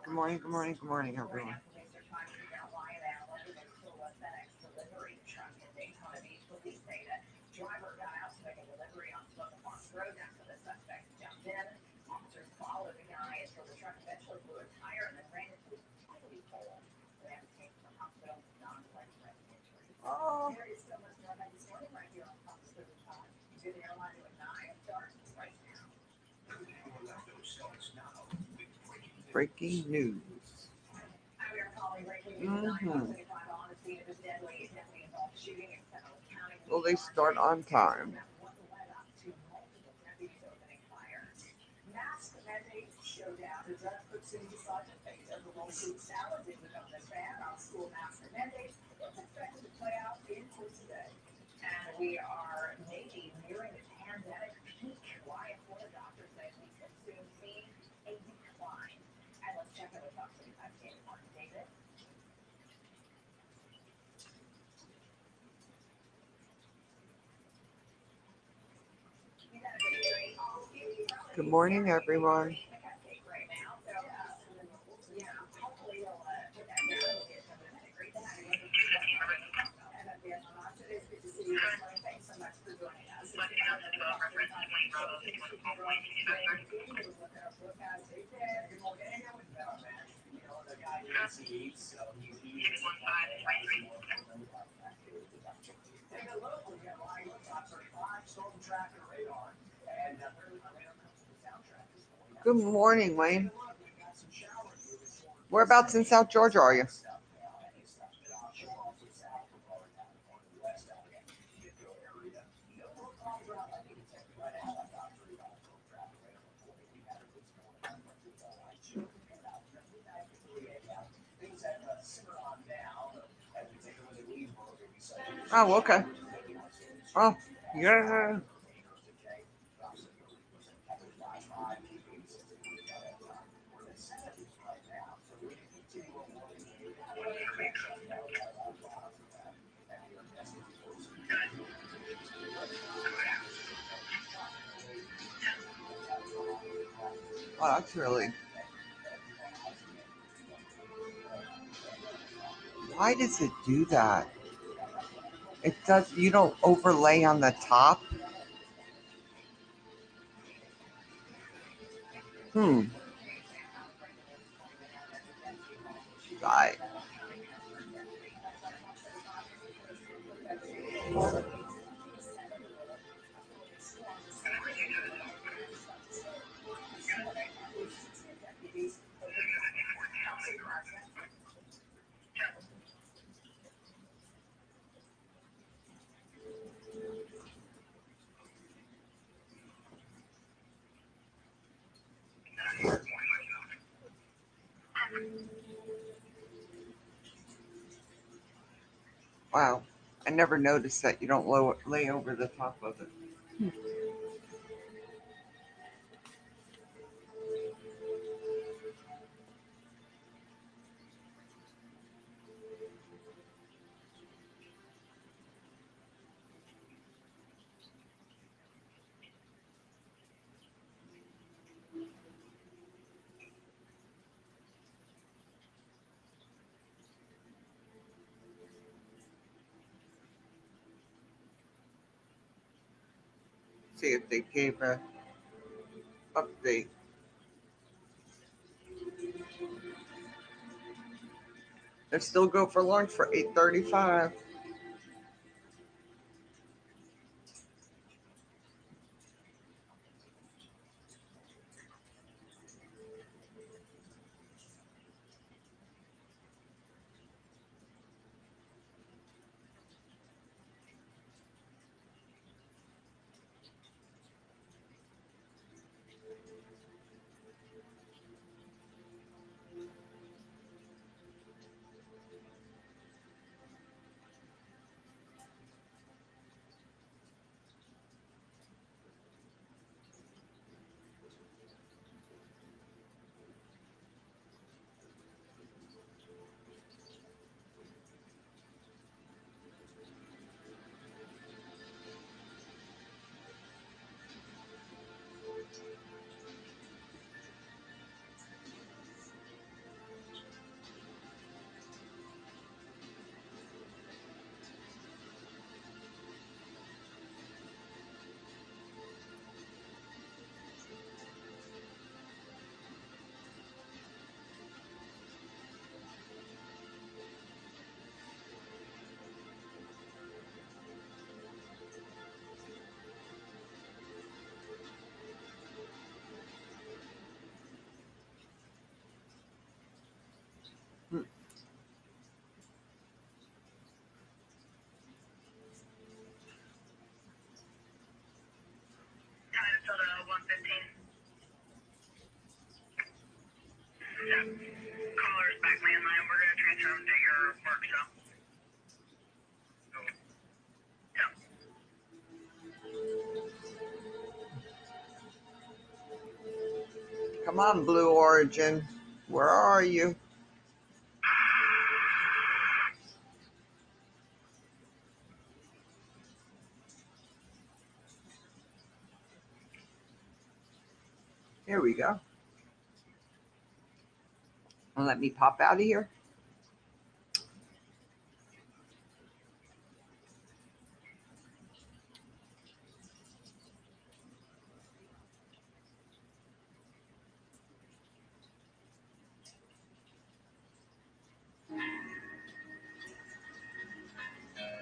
Good morning, good morning, good morning, everyone. Oh, breaking news. Mm-hmm. Will they start on time? Good morning, everyone. Good morning, Wayne. Whereabouts in South Georgia are you? Oh, okay. Oh, yeah. Oh, that's really. Why does it do that? It does. You don't overlay on the top. Hmm. Right. Wow. I never noticed that you don't lay over the top of it. See if they gave a update. They still go for lunch for 8:35. Yeah. Caller's back landline. We're going to transfer them to your work cell. Come on, Blue Origin. Where are you? Here we go. And let me pop out of here.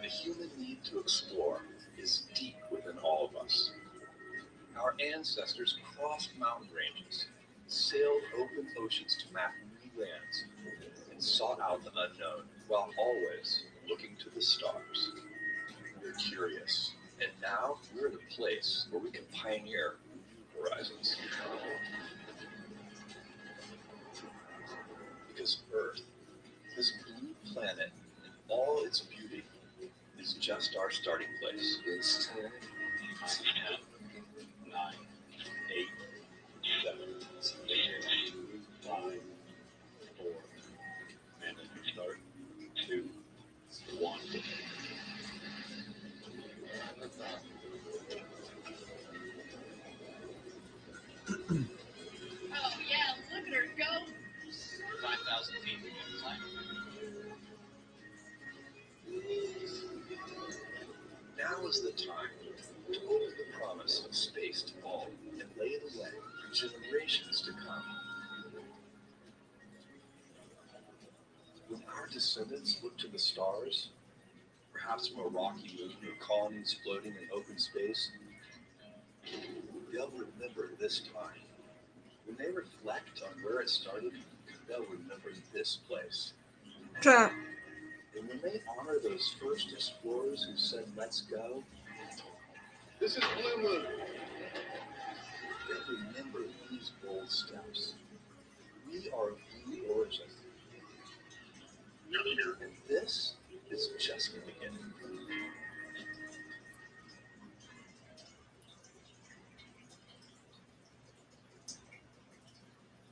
The human need to explore is deep within all of us. Our ancestors crossed mountain ranges, sailed open oceans to map new lands, and sought out the unknown while always looking to the stars. We're curious, and now we're at a place where we can pioneer new horizons. Because Earth, this blue planet, in all its beauty, is just our starting place. It's 10, 9, 8, 7, 5, 4, and start 2, 1. Oh, yeah, look at her go. 5,000 feet and climb. Now is the time to open the promise of space to all and lay it away for generations to come. When our descendants look to the stars, perhaps from a rocky moon or colonies floating in open space, they'll remember this time. When they reflect on where it started, they'll remember this place. Trump. And when they honor those first explorers who said, "Let's go," this is Blue Moon. They'll remember these bold steps. We are of Blue origin. And this is just the beginning.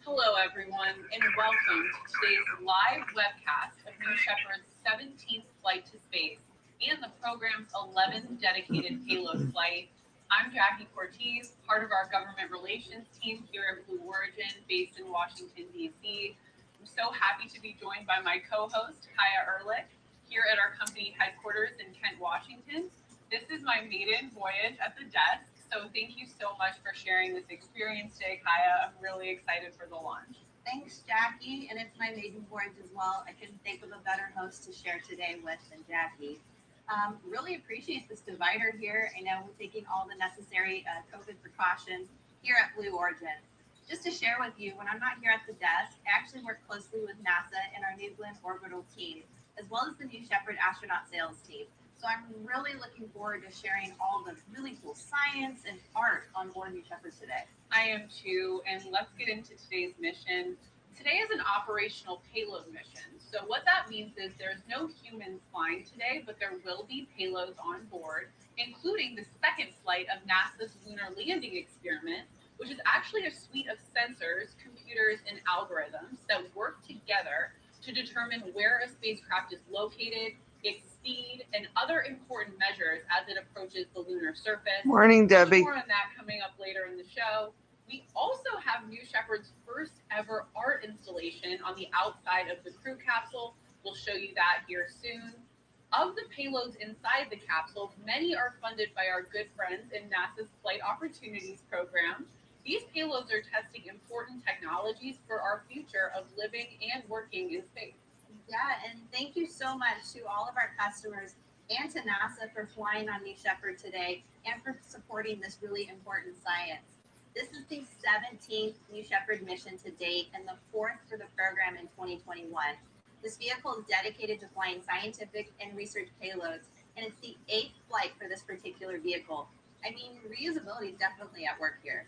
Hello, everyone, and welcome to today's live webcast of New Shepard's 17th flight to space and the program's 11th dedicated payload flight. I'm Jackie Cortez, part of our government relations team here at Blue Origin, based in Washington, D.C. I'm so happy to be joined by my co-host, Kaya Ehrlich, here at our company headquarters in Kent, Washington. This is my maiden voyage at the desk, so thank you so much for sharing this experience today, Kaya. I'm really excited for the launch. Thanks, Jackie, and it's my maiden voyage as well. I couldn't think of a better host to share today with than Jackie. Really appreciate this divider here. I know we're taking all the necessary COVID precautions here at Blue Origin. Just to share with you, when I'm not here at the desk, I actually work closely with NASA and our New Glenn Orbital team, as well as the New Shepard astronaut sales team. So I'm really looking forward to sharing all the really cool science and art on board New Shepard today. I am too, and let's get into today's mission. Today is an operational payload mission. So what that means is there's no humans flying today, but there will be payloads on board, including the second flight of NASA's lunar landing experiment, which is actually a suite of sensors, computers, and algorithms that work together to determine where a spacecraft is located, its speed, and other important measures as it approaches the lunar surface. Morning, Debbie. More on that coming up later in the show. We also have New Shepard's first ever art installation on the outside of the crew capsule. We'll show you that here soon. Of the payloads inside the capsule, many are funded by our good friends in NASA's Flight Opportunities Program. These payloads are testing important technologies for our future of living and working in space. Yeah, and thank you so much to all of our customers and to NASA for flying on New Shepard today and for supporting this really important science. This is the 17th New Shepard mission to date and the 4th for the program in 2021. This vehicle is dedicated to flying scientific and research payloads, and it's the 8th flight for this particular vehicle. I mean, reusability is definitely at work here.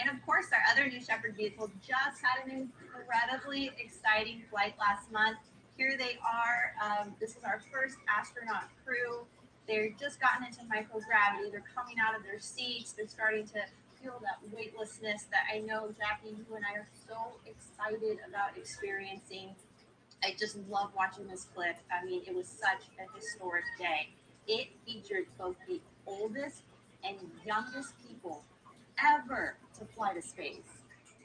And of course, our other New Shepard vehicle just had an incredibly exciting flight last month. Here they are. This is our first astronaut crew. They're just gotten into microgravity. They're coming out of their seats. They're starting to feel that weightlessness that I know, Jackie, you and I are so excited about experiencing. I just love watching this clip. I mean, it was such a historic day. It featured both the oldest and youngest people ever to fly to space.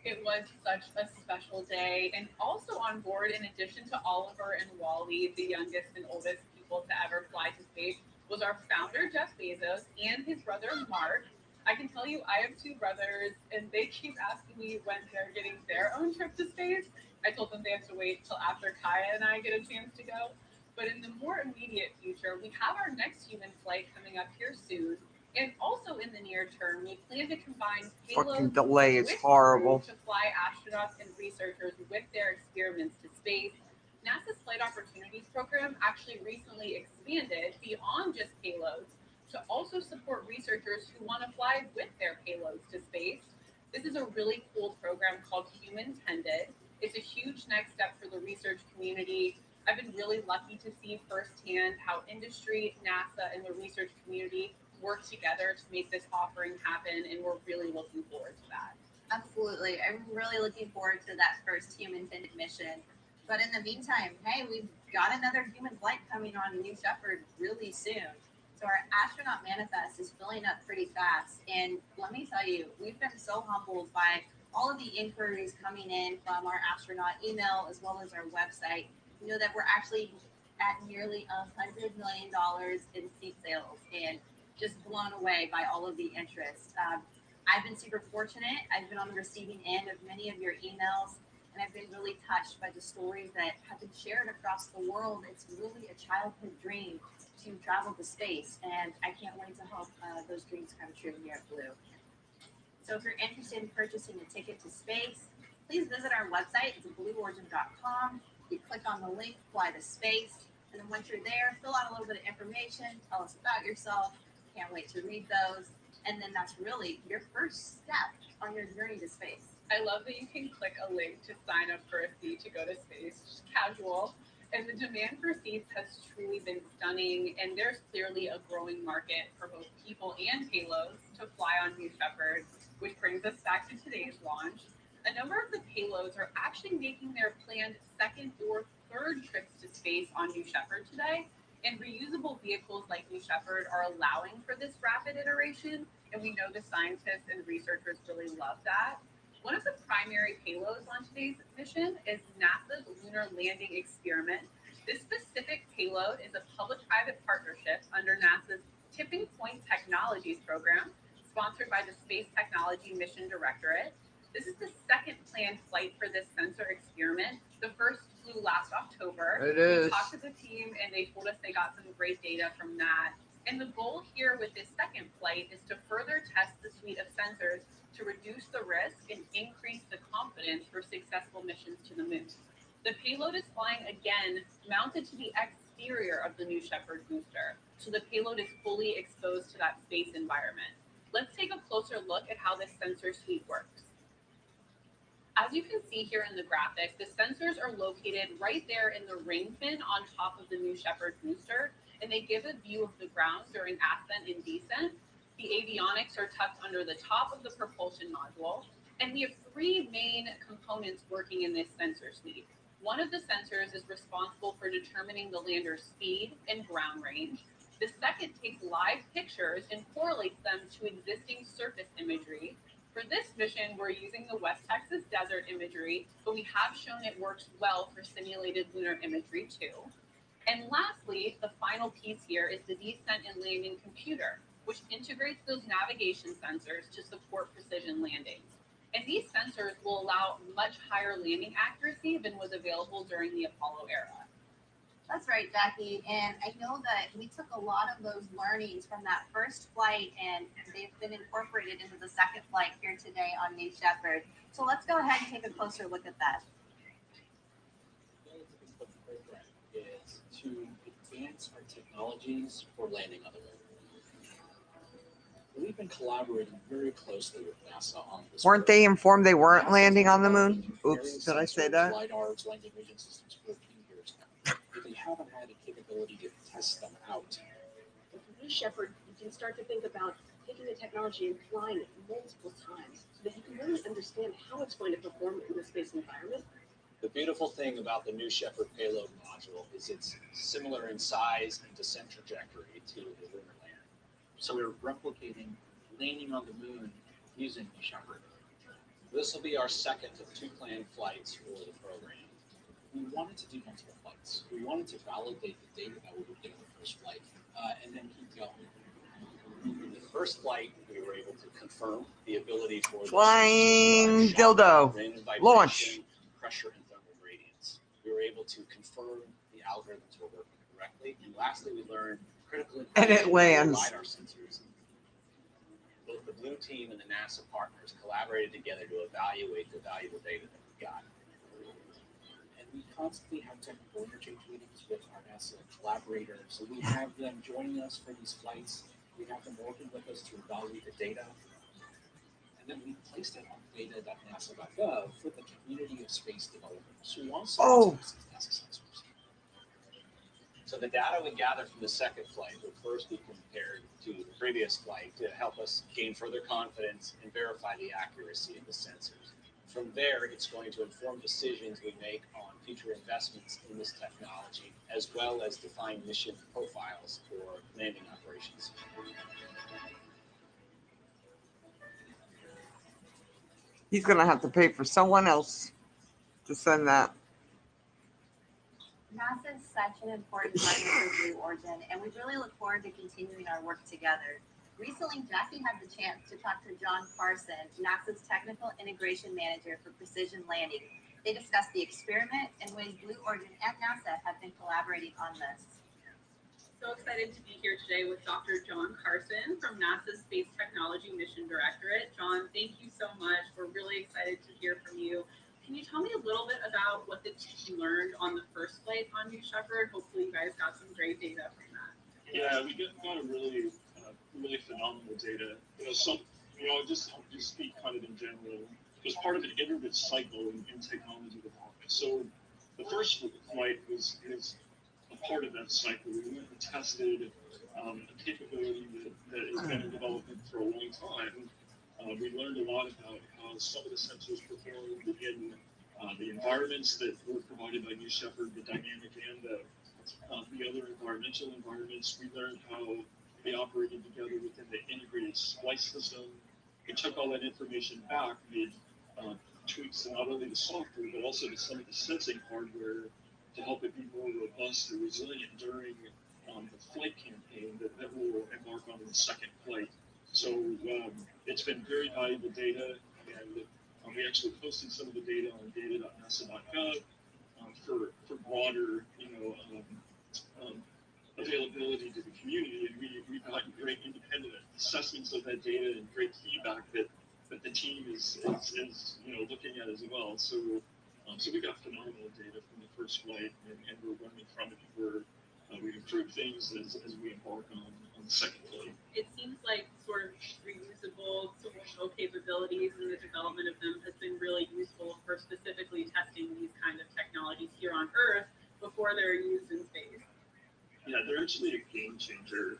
It was such a special day. And also on board, in addition to Oliver and Wally, the youngest and oldest people to ever fly to space, was our founder, Jeff Bezos, and his brother, Mark. I can tell you, I have two brothers, and they keep asking me when they're getting their own trip to space. I told them they have to wait till after Kaya and I get a chance to go. But in the more immediate future, we have our next human flight coming up here soon. And also in the near term, we plan to combine Fucking payloads delay is with horrible. crew to fly astronauts and researchers with their experiments to space. NASA's Flight Opportunities Program actually recently expanded beyond just payloads to also support researchers who want to fly with their payloads to space. This is a really cool program called Human Tended. It's a huge next step for the research community. I've been really lucky to see firsthand how industry, NASA, and the research community work together to make this offering happen, and we're really looking forward to that. Absolutely. I'm really looking forward to that first human tended mission. But in the meantime, hey, we've got another human flight coming on New Shepard really soon. So our astronaut manifest is filling up pretty fast. And let me tell you, we've been so humbled by all of the inquiries coming in from our astronaut email as well as our website. You know that we're actually at nearly $100 million in seat sales and just blown away by all of the interest. I've been super fortunate. I've been on the receiving end of many of your emails, and I've been really touched by the stories that have been shared across the world. It's really a childhood dream to travel to space, and I can't wait to help those dreams come true here at Blue. So if you're interested in purchasing a ticket to space, please visit our website. It's blueorigin.com. You click on the link, fly to space, and then once you're there, fill out a little bit of information, tell us about yourself. Can't wait to read those. And then that's really your first step on your journey to space. I love that you can click a link to sign up for a seat to go to space, just casual. And the demand for seats has truly been stunning, and there's clearly a growing market for both people and payloads to fly on New Shepard, which brings us back to today's launch. A number of the payloads are actually making their planned second or third trips to space on New Shepard today, and reusable vehicles like New Shepard are allowing for this rapid iteration, and we know the scientists and researchers really love that. One of the primary payloads on today's mission is NASA's Lunar Landing Experiment. This specific payload is a public-private partnership under NASA's Tipping Point Technologies program, sponsored by the Space Technology Mission Directorate. This is the second planned flight for this sensor experiment. The first flew last October. It is. We talked to the team, and they told us they got some great data from that. And the goal here with this second flight is to further test the suite of sensors to reduce the risk and increase the confidence for successful missions to the moon. The payload is flying again, mounted to the exterior of the New Shepard booster, so the payload is fully exposed to that space environment. Let's take a closer look at how this sensor suite works. As you can see here in the graphic, the sensors are located right there in the ring fin on top of the New Shepard booster, and they give a view of the ground during ascent and descent. The avionics are tucked under the top of the propulsion module, and we have three main components working in this sensor suite. One of the sensors is responsible for determining the lander's speed and ground range. The second takes live pictures and correlates them to existing surface imagery. For this mission, we're using the West Texas desert imagery, but we have shown it works well for simulated lunar imagery too. And lastly, the final piece here is the descent and landing computer, which integrates those navigation sensors to support precision landings. And these sensors will allow much higher landing accuracy than was available during the Apollo era. That's right, Jackie. And I know that we took a lot of those learnings from that first flight and they've been incorporated into the second flight here today on New Shepard. So let's go ahead and take a closer look at that. The objective of the program is to advance our technologies for landing on the moon. We've been collaborating very closely with NASA on this. Weren't they informed they weren't NASA's landing on the developing moon? various Oops, did I say sensors, that? LiDARs, landing region systems for a few years now, but they haven't had a capability to test them out. But for New Shepard, you can start to think about taking the technology and flying it multiple times so that you can really understand how it's going to perform in the space environment. The beautiful thing about the New Shepard payload module is it's similar in size and descent trajectory to the lunar lander. So we're replicating landing on the moon using New Shepard. This will be our second of 2 planned flights for the program. We wanted to do multiple flights. We wanted to validate the data that we would get on the first flight, and then keep going. In the first flight, we were able to confirm the ability for the Flying shock, dildo. random vibration, Launch. pressure, and thermal gradients. We were able to confirm the algorithms were working correctly. And lastly, we learned critical And it information lands. about LiDAR sensors. Both the Blue team and the NASA partners collaborated together to evaluate the valuable data that we got. And we constantly have technical interchange meetings with our NASA collaborators. So we have them joining us for these flights. We have them working with us to evaluate the data. And then we placed it on data.nasa.gov for the community of space developers who want to use NASA sensors. So the data we gathered from the second flight will first be compared to the previous flight to help us gain further confidence and verify the accuracy of the sensors. From there, it's going to inform decisions we make on future investments in this technology, as well as define mission profiles for landing operations. He's going to have to pay for someone else to send that. NASA is such an important partner for Blue Origin, and we really look forward to continuing our work together. Recently, Jackie had the chance to talk to John Carson, NASA's Technical Integration Manager for Precision Landing. They discussed the experiment and ways Blue Origin and NASA have been collaborating on this. So excited to be here today with Dr. John Carson from NASA's Space Technology Mission Directorate. John, thank you so much. We're really excited to hear from you. Can you tell me a little bit about what the team learned on the first flight on New Shepard? Hopefully you guys got some great data from that. Yeah, we got a really phenomenal data. I'll just speak kind of in general. It was part of an iterative cycle in technology development. So the first flight is a part of that cycle. We went and tested a capability that has been in development for a long time. We learned a lot about how some of the sensors performed in the environments that were provided by New Shepard, the dynamic and the other environmental environments. We learned how they operated together within the integrated splice system. We took all that information back, made tweaks to not only the software, but also to some of the sensing hardware to help it be more robust and resilient during the flight campaign that we'll embark on in the second flight. So it's been very valuable data, and we actually posted some of the data on data.nasa.gov for broader, availability to the community, and we've gotten great independent assessments of that data and great feedback that the team is looking at as well. So we got phenomenal data from the first flight, and we're learning from it. We've improved things as we embark on the second flight. It seems like sort of reusable solutional capabilities and the development of them has been really useful for specifically testing these kind of technologies here on Earth before they're used in space. Yeah, they're actually a game changer.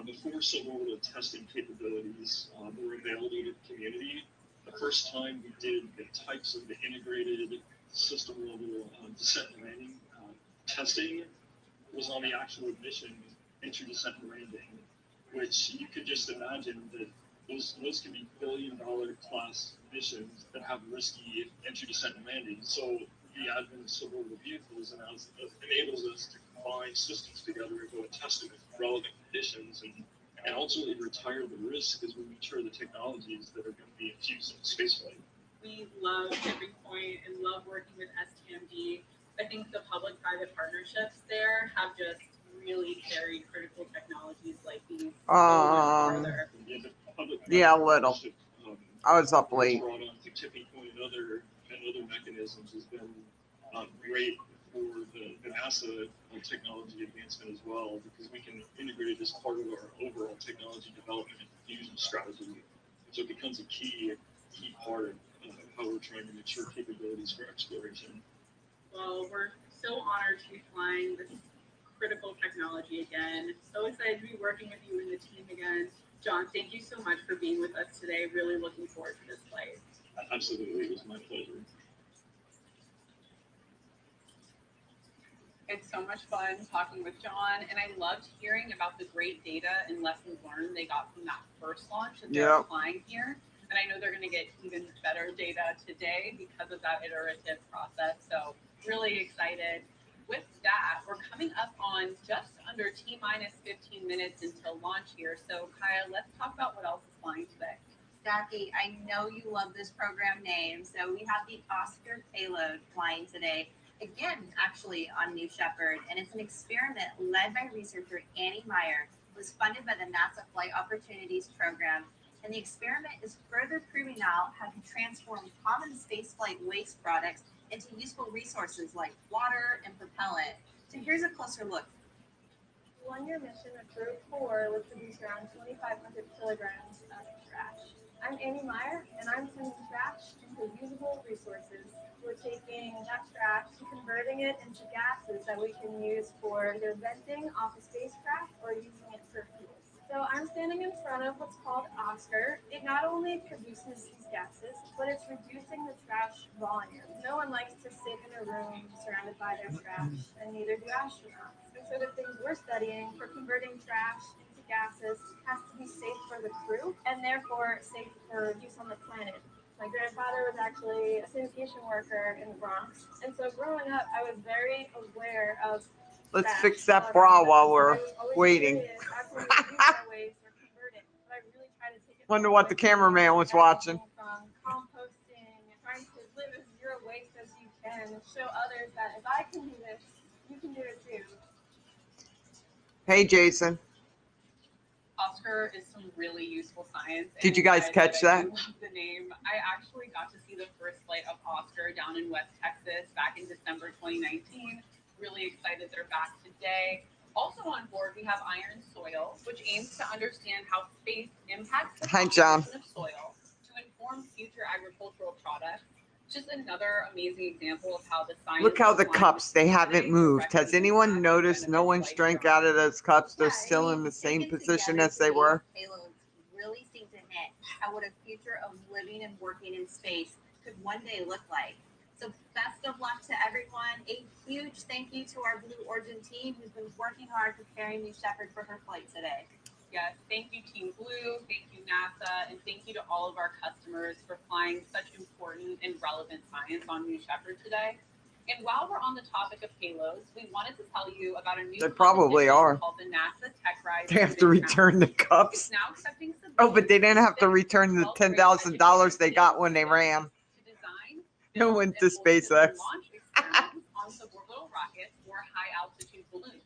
Before suborbital testing capabilities were available to the community, the first time we did the types of the integrated system level descent and landing testing was on the actual mission, entry, descent, and landing, which you could just imagine that those can be billion-dollar class missions that have risky entry, descent, and landing. So the advent of suborbital vehicles enables us to combine systems together and go and test it with relevant conditions and ultimately retire the risk as we mature the technologies that are going to be infused in spaceflight. We love Tipping Point and love working with STMD. I think the public-private partnerships there have just really carried critical technologies like these further. Yeah, a little. I was up late. Brought on to Tipping Point and other mechanisms has been great for the NASA technology advancement as well, because because we can integrate it as part of our overall technology development and fusion strategy. And so it becomes a key part of how we're trying to mature capabilities for exploration. Well, we're so honored to be flying this critical technology again. So excited to be working with you and the team again. John, thank you so much for being with us today. Really looking forward to this flight. Absolutely, it was my pleasure. It's so much fun talking with John, and I loved hearing about the great data and lessons learned they got from that first launch that they're applying here. And I know they're going to get even better data today because of that iterative process. So really excited. With that, we're coming up on just under T-minus 15 minutes until launch here. So Kaya, let's talk about what else is flying today. Jackie, I know you love this program name. So we have the Oscar payload flying today. Again, actually on New Shepard, and it's an experiment led by researcher Annie Meyer. It was funded by the NASA Flight Opportunities Program, and the experiment is further proving out how to transform common spaceflight waste products into useful resources like water and propellant. So here's a closer look. One-year mission of Crew 4 would produce around 2,500 kilograms of trash. I'm Annie Meyer, and I'm turning trash into usable resources. We're taking that trash and converting it into gases that we can use for either venting off a spacecraft or using it for fuels. So I'm standing in front of what's called Oscar. It not only produces these gases, but it's reducing the trash volume. No one likes to sit in a room surrounded by their trash, and neither do astronauts. And so the things we're studying for converting trash into gases has to be safe for the crew, and therefore safe for use on the planet. My grandfather was actually a sanitation worker in the Bronx, and so growing up, I was very aware of Let's fix that bra while we're waiting. Wonder what the cameraman was watching. From composting, trying to live as zero waste as you can, and show others that if I can do this, you can do it too. Hey, Jason. Oscar is some really useful science. Did you guys catch that? I love the name. I actually got to see the first flight of Oscar down in West Texas back in December 2019. Really excited they're back today. Also on board, we have Iron Soil, which aims to understand how space impacts the composition of soil to inform future agricultural products. Just another amazing example of how the science. Look how the cups, they haven't moved. Has anyone noticed no one's drank out of those cups? They're still in the same position as they were. Payloads really seem to hint at what a future of living and working in space could one day look like. So best of luck to everyone. A huge thank you to our Blue Origin team who's been working hard preparing New Shepard for her flight today. Yes, thank you Team Blue, thank you NASA, and thank you to all of our customers for flying such important and relevant science on New Shepard today. And while we're on the topic of payloads, we wanted to tell you about a new They probably are. called the NASA Tech Rise. They have to return the cups. Now accepting Oh, but they didn't have to return the $10,000 they got when they ran. To design, Who went to SpaceX? Launch experiments on suborbital rockets or high altitude balloons.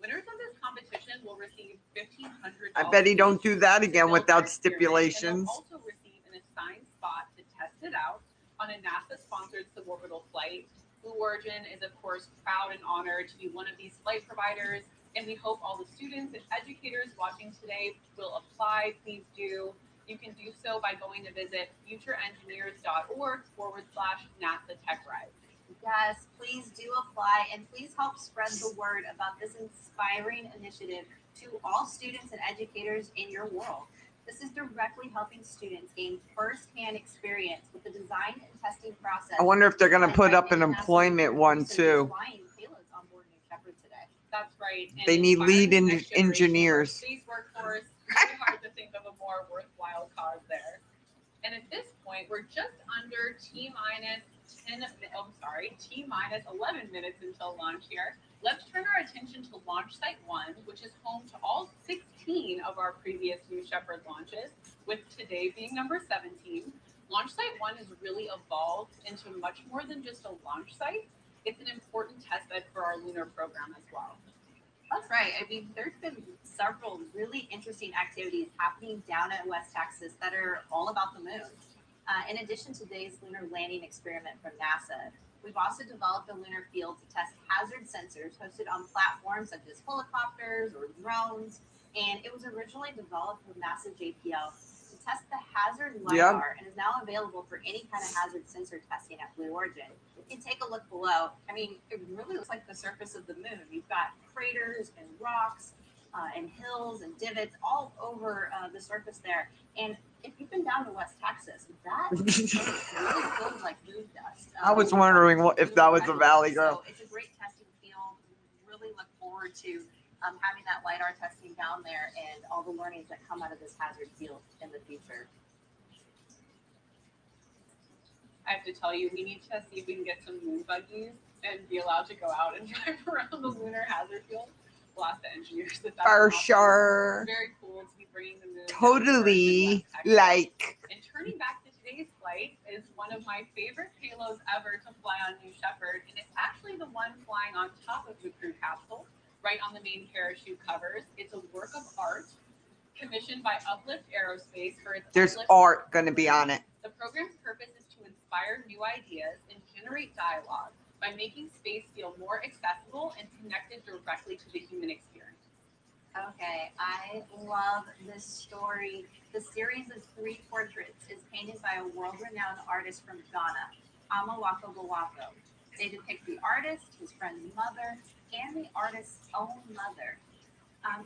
Winners of this competition will receive $1,500. I bet he don't do that again without stipulations. And they'll also receive an assigned spot to test it out on a NASA-sponsored suborbital flight. Blue Origin is, of course, proud and honored to be one of these flight providers, and we hope all the students and educators watching today will apply. Please do. You can do so by going to visit futureengineers.org/NASA Tech Rise. Yes, please do apply, and please help spread the word about this inspiring initiative to all students and educators in your world. This is directly helping students gain firsthand experience with the design and testing process. I wonder if they're going to put up an employment one too. Payloads on board New Shepard today. That's right. And they need lead engineers. Space workforce. It's hard to think of a more worthwhile cause there. And at this point, we're just under T-minus 11 minutes until launch here. Let's turn our attention to Launch Site 1, which is home to all 16 of our previous New Shepard launches, with today being number 17. Launch Site 1 has really evolved into much more than just a launch site. It's an important test bed for our lunar program as well. That's right. I mean, there's been several really interesting activities happening down at West Texas that are all about the moon. In addition to today's lunar landing experiment from NASA, We've also developed a lunar field to test hazard sensors hosted on platforms such as helicopters or drones. And it was originally developed with NASA JPL to test the hazard LiDAR and is now available for any kind of hazard sensor testing at Blue Origin. If you take a look below, I mean, it really looks like the surface of the moon. You've got craters and rocks and hills and divots all over the surface there. And if you've been down to West Texas, that really feels like moon dust. I was wondering if that was a valley girl. So it's a great testing field. We really look forward to having that LiDAR testing down there and all the learnings that come out of this hazard field in the future. I have to tell you, we need to see if we can get some moon buggies and be allowed to go out and drive around the lunar hazard field. We'll ask the engineers if that's For possible. sure. Very cool to be bringing the moon. Totally. And turning back to today's flight is one of my favorite payloads ever to fly on New Shepard, and it's actually the one flying on top of the crew capsule, right on the main parachute covers. It's a work of art commissioned by Uplift Aerospace for its There's Uplift art going to be on it. The program's purpose is to inspire new ideas and generate dialogue by making space feel more accessible and connected directly to the human experience. Okay, I love this story. The series of 3 portraits is painted by a world-renowned artist from Ghana, Amawako Bawako. They depict the artist, his friend's mother, and the artist's own mother.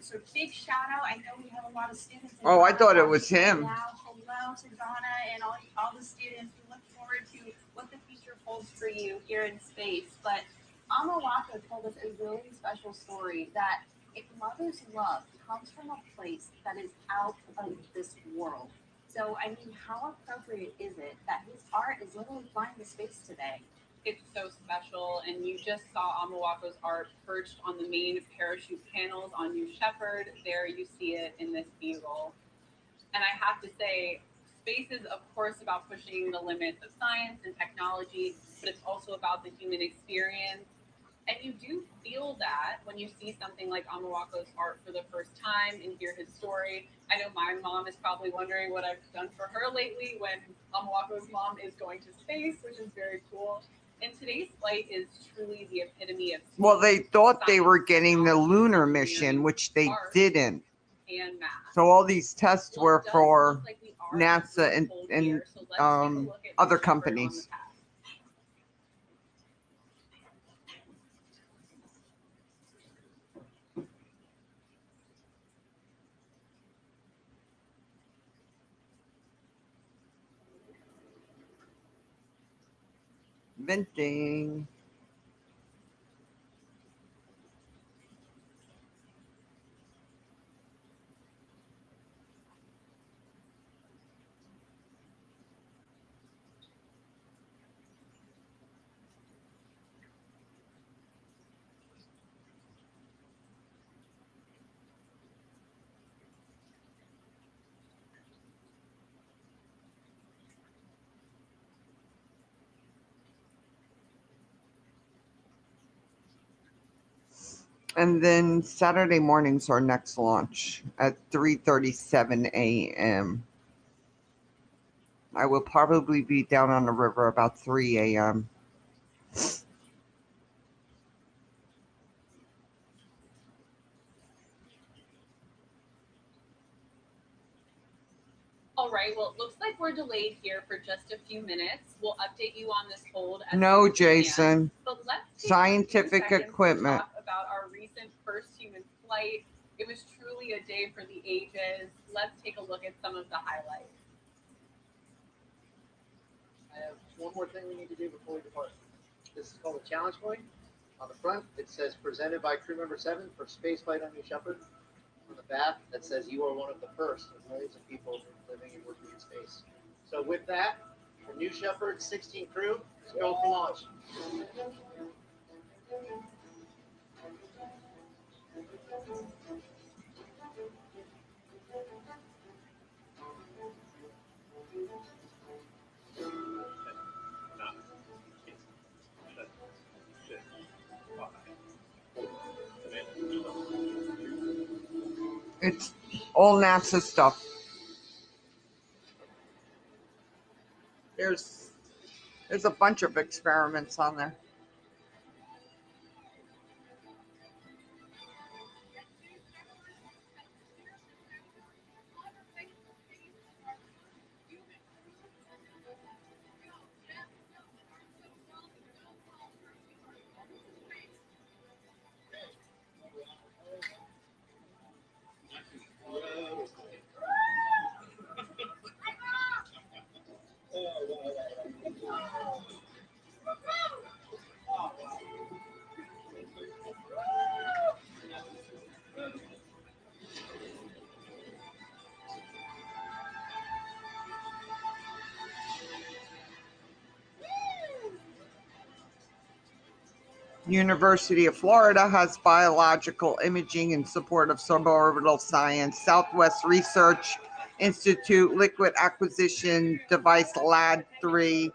So big shout out. I know we have a lot of students. Oh, I thought it was him. Now, hello to Donna and all the students. We look forward to what the future holds for you here in space. But Amawako told us a really special story that if mother's love comes from a place that is out of this world. So, I mean, how appropriate is it that his art is literally flying to space today? It's so special, and you just saw Amawako's art perched on the main parachute panels on New Shepard. There you see it in this B-roll. And I have to say, space is, of course, about pushing the limits of science and technology, but it's also about the human experience. And you do feel that when you see something like Amawako's art for the first time and hear his story. I know my mom is probably wondering what I've done for her lately when Amawako's mom is going to space, which is very cool. And today's flight is truly the epitome of space. Well, they thought they were getting the lunar mission, which they didn't. And math. So all these tests Well, were it does for look like we are NASA in and- full and, gear, so let's take a look at other Shepard companies. on the pad. Venting. And then Saturday morning's our next launch at 3:37 a.m. I will probably be down on the river about 3 a.m. All right, well, it looks like we're delayed here for just a few minutes. We'll update you on this hold. As No, soon as we can. Jason. But let's take Scientific a few seconds equipment. To talk about our recent first human flight. It was truly a day for the ages. Let's take a look at some of the highlights. I have one more thing we need to do before we depart. This is called a challenge point. On the front, it says presented by crew member 7 for spaceflight on New Shepard. On the back, that says you are one of the first of millions of people living and working in space. So with that, the New Shepard 16 crew, let's go for launch. It's all NASA stuff. There's There's a bunch of experiments on there. University of Florida has biological imaging in support of suborbital science. Southwest Research Institute Liquid Acquisition Device Lab 3.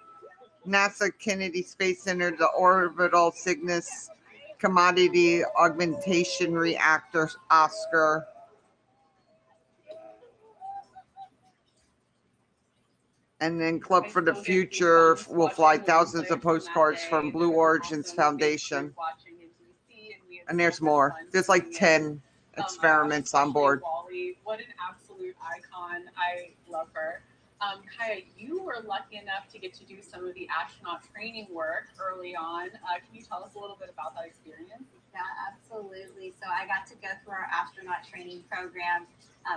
NASA Kennedy Space Center, the Orbital Cygnus Commodity Augmentation Reactor, Oscar. And then Club for the Future will fly thousands of postcards from Blue Origins Foundation. And there's more. There's like 10 experiments on board. Wally, what an absolute icon. I love her. Kaya, you were lucky enough to get to do some of the astronaut training work early on. Can you tell us a little bit about that experience? Yeah, absolutely. So I got to go through our astronaut training program.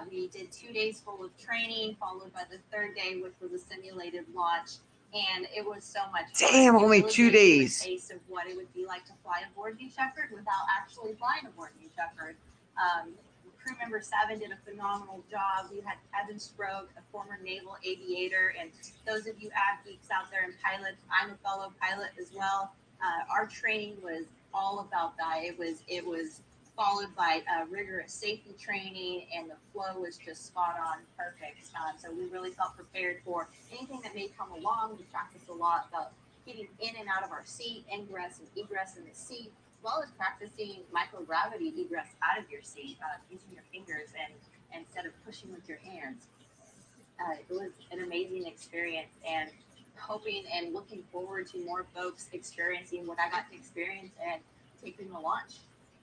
We did 2 days full of training, followed by the third day, which was a simulated launch. And it was so much fun. Damn, only really 2 gave you days. A taste of what it would be like to fly aboard New Shepard without actually flying aboard New Shepard. Crew member 7 did a phenomenal job. We had Kevin Stroke, a former naval aviator, and those of you av geeks out there and pilots, I'm a fellow pilot as well. Our training was all about that. It was followed by rigorous safety training, and the flow was just spot on, perfect. So we really felt prepared for anything that may come along. We practiced a lot about getting in and out of our seat, ingress and egress in the seat, as well as practicing microgravity egress out of your seat, using your fingers and instead of pushing with your hands. It was an amazing experience, and hoping and looking forward to more folks experiencing what I got to experience and taking the launch.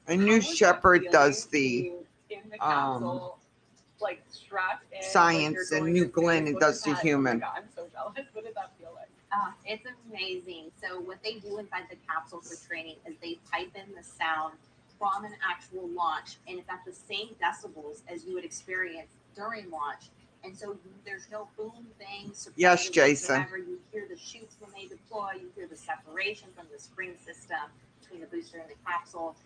And New Shepard does the in the capsule, like strapped in, science, like and New Glenn it does the human. Oh my God, I'm so jealous. What did that feel like? It's amazing. So what they do inside the capsule for training is they pipe in the sound from an actual launch, and it's at the same decibels as you would experience during launch. And so there's no boom thing. Yes, Jason. Whatsoever. You hear the chutes when they deploy. You hear the separation from the spring system between the booster and the capsule.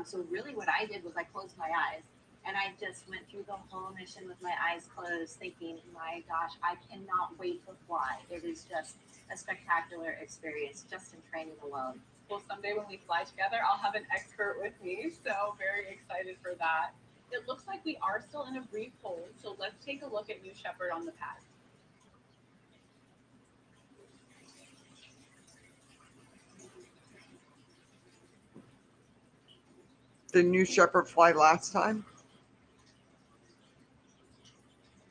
So really what I did was I closed my eyes and I just went through the whole mission with my eyes closed, thinking, my gosh, I cannot wait to fly. It is just a spectacular experience just in training alone. Well, someday when we fly together, I'll have an expert with me. So very excited for that. It looks like we are still in a brief hold. So let's take a look at New Shepard on the pad. Did New Shepard fly last time?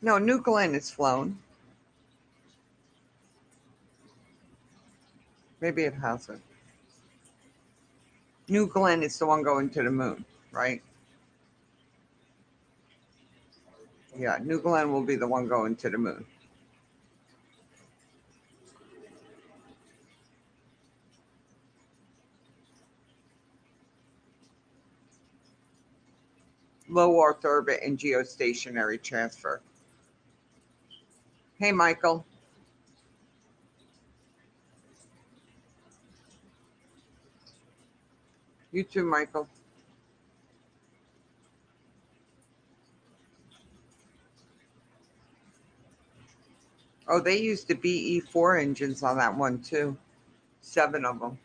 No, New Glenn is flown. Maybe it hasn't. New Glenn is the one going to the moon, right? Yeah, New Glenn will be the one going to the moon. Low Earth orbit and geostationary transfer. Hey, Michael. You too, Michael. Oh, they used the BE4 engines on that one too. 7 of them.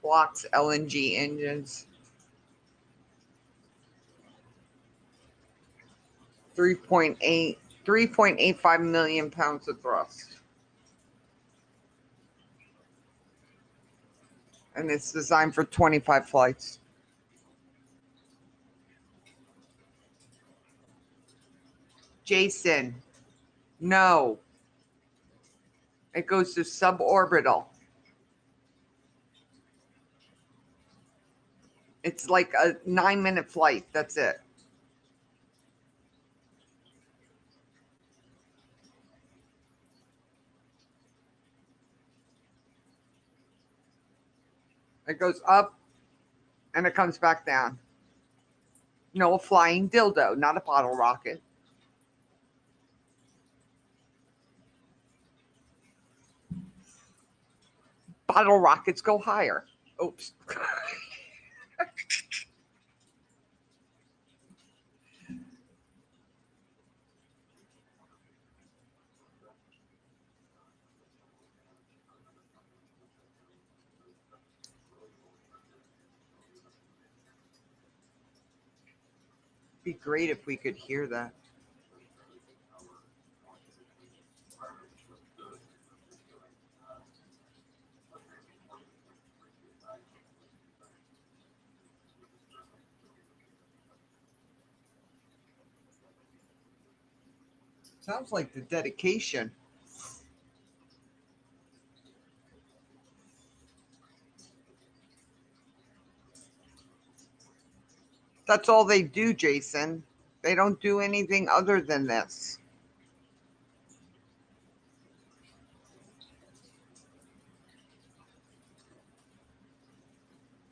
Blocks LNG engines. 3.85 million pounds of thrust. And it's designed for 25 flights. Jason, no. It goes to suborbital. It's like a 9-minute flight. That's it. It goes up and it comes back down. No, a flying dildo, not a bottle rocket. Bottle rockets go higher. Oops. Be great if we could hear that. Sounds like the dedication. That's all they do, Jason. They don't do anything other than this.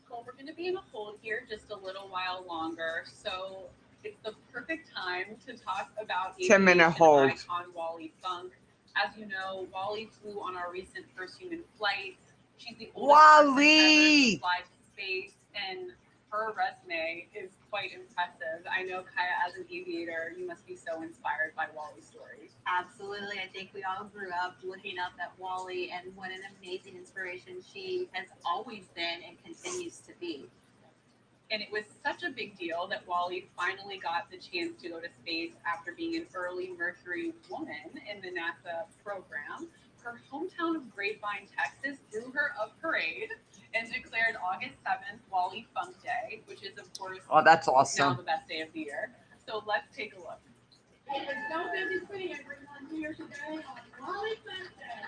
Well, we're going to be in a hold here just a little while longer, so it's the perfect time to talk about 10-minute hold. icon Wally Funk. As you know, Wally flew on our recent first human flight. She's the oldest person ever to fly to space, and her resume is quite impressive. I know, Kaya, as an aviator, you must be so inspired by Wally's story. Absolutely. I think we all grew up looking up at Wally, and what an amazing inspiration she has always been and continues to be. And it was such a big deal that Wally finally got the chance to go to space after being an early Mercury woman in the NASA program. Her hometown of Grapevine, Texas, threw her a parade and declared August 7th Wally Funk Day, which is, of course, that's now awesome. the best day of the year. So let's take a look. It was so busy seeing everyone here today on Wally Funk Day.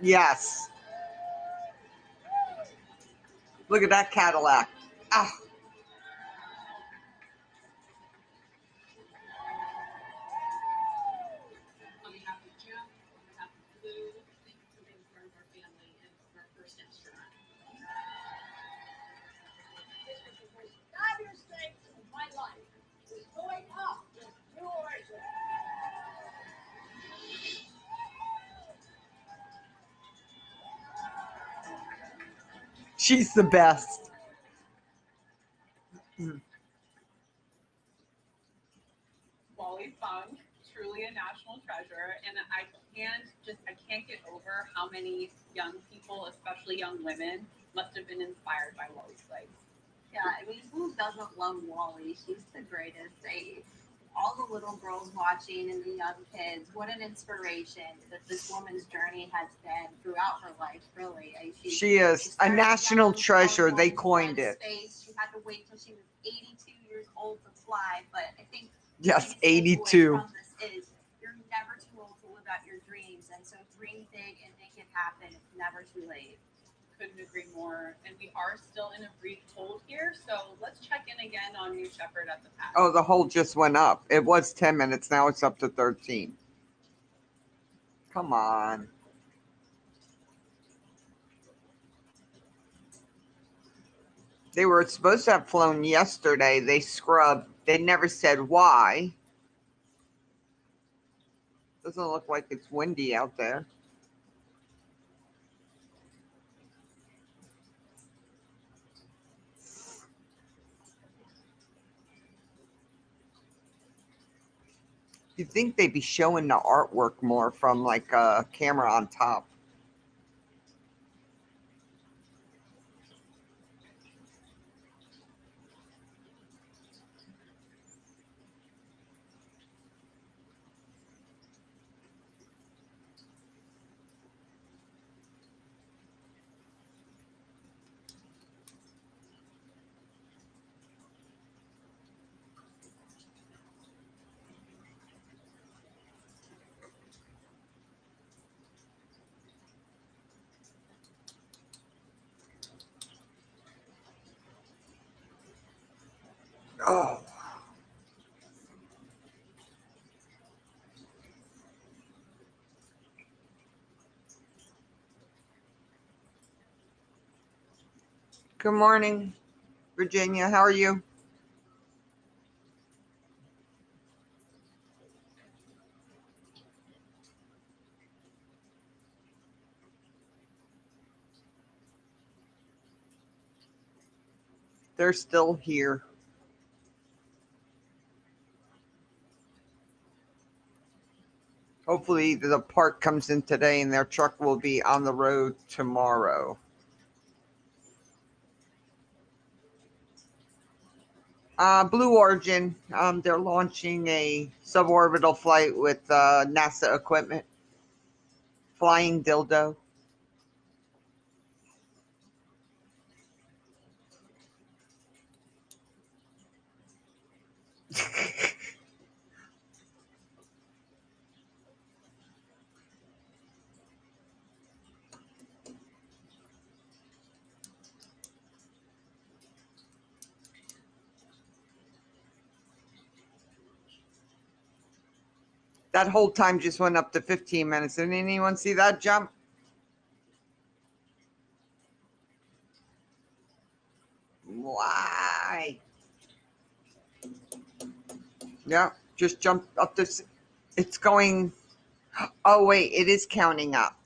Yes. Look at that Cadillac. Ah. On behalf of Jeff, on behalf of Blue, thank you for being part of our family and our first astronaut. This was the most fabulous day of my life. It was going up with Blue Origin. She's the best. Wally Funk, truly a national treasure, and I can't get over how many young people, especially young women, must have been inspired by Wally's flights. Yeah, I mean, who doesn't love Wally? She's the greatest. All the little girls watching and the young kids, what an inspiration that this woman's journey has been throughout her life, really. She is a national treasure. They coined it. Space. She had to wait till she was 82 years old to fly, but I think Yes, the biggest takeaway 82. from this is you're never too old to live out your dreams, and so dream big and make it happen. It's never too late. Couldn't agree more. And we are still in a brief hold here, so let's check in again on New Shepard at the pad. Oh, the hold just went up. It was 10 minutes. Now it's up to 13. Come on. They were supposed to have flown yesterday. They scrubbed. They never said why. Doesn't look like it's windy out there. You'd think they'd be showing the artwork more from like a camera on top. Oh. Good morning, Virginia. How are you? They're still here. Hopefully the part comes in today and their truck will be on the road tomorrow. Blue Origin, they're launching a suborbital flight with NASA equipment. Flying dildo. That whole time just went up to 15 minutes. Didn't anyone see that jump? Why? Yeah, just jumped up to. It's going. Oh, wait, it is counting up.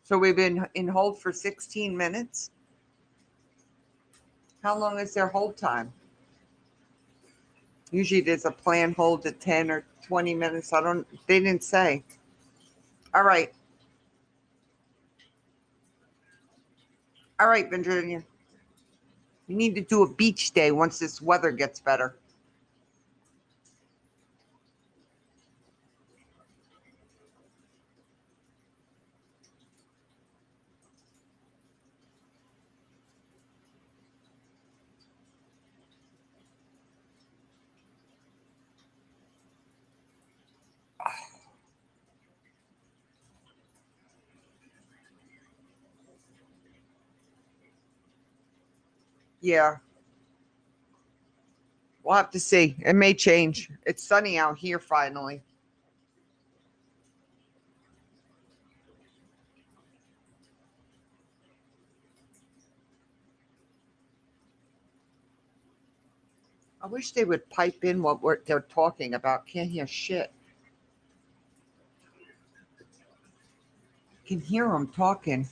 So we've been in hold for 16 minutes. How long is their hold time? Usually there's a planned hold to 10 or 20 minutes. They didn't say. All right. All right, Virginia. We need to do a beach day once this weather gets better. Yeah. We'll have to see. It may change. It's sunny out here finally. I wish they would pipe in what they're talking about. Can't hear shit. Can hear them talking.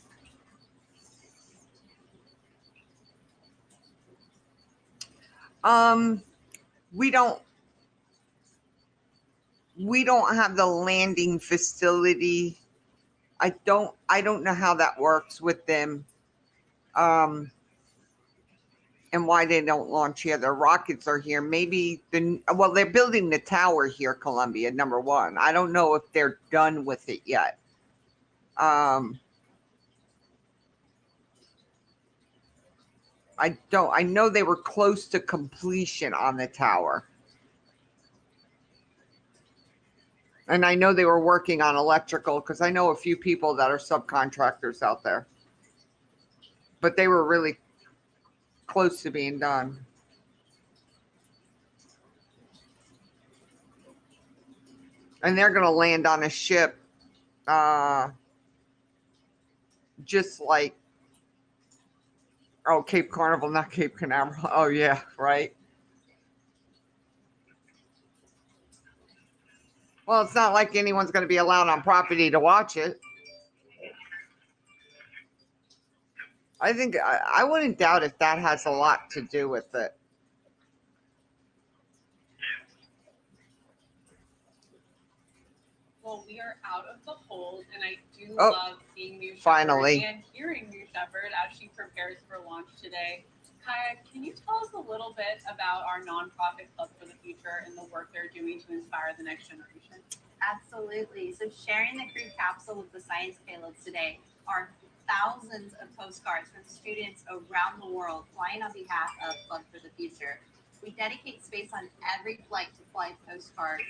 Um, we don't have the landing facility. I don't know how that works with them. And why they don't launch here. Their rockets are here. Maybe they're building the tower here, Columbia, number one. I don't know if they're done with it yet. I know they were close to completion on the tower. And I know they were working on electrical because I know a few people that are subcontractors out there. But they were really close to being done. And they're going to land on a ship just like, Cape Carnival, not Cape Canaveral. Oh, yeah, right. Well, it's not like anyone's going to be allowed on property to watch it. I think I wouldn't doubt if that has a lot to do with it. Well, we are out of the hold, and I do Oh, love seeing New Shepard finally. and hearing New Shepard as she prepares for launch today. Kaya, can you tell us a little bit about our nonprofit Club for the Future and the work they're doing to inspire the next generation? Absolutely. So sharing the crew capsule with the science payloads today are thousands of postcards from students around the world flying on behalf of Club for the Future. We dedicate space on every flight to fly postcards,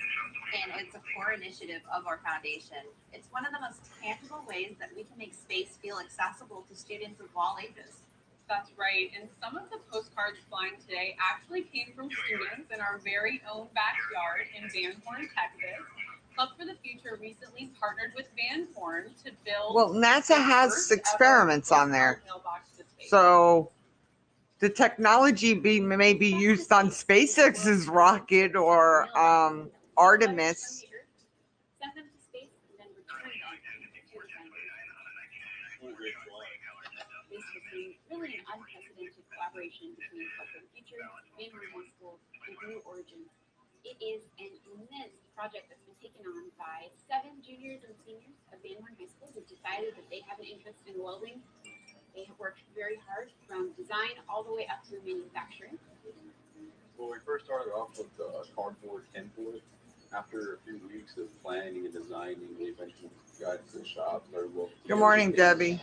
and it's a core initiative of our foundation. It's one of the most tangible ways that we can make space feel accessible to students of all ages. That's right. And some of the postcards flying today actually came from students in our very own backyard in Van Horn, Texas. Club for the Future recently partnered with Van Horn to build. Well, NASA has experiments on there. Space. So the technology may be used on SpaceX's rocket or Artemis. Send them to space and then return them to the center. This has been really an unprecedented collaboration between Club for the Future, Van Horn High School, and Blue Origin. It is an immense project that's been taken on by 7 juniors and seniors of Van Horn High School who've decided that they have an interest in welding. They have worked very hard from design all the way up through manufacturing. Well, we first started off with cardboard tinboard. After a few weeks of planning and designing, we eventually got to the shop. Good morning, Debbie.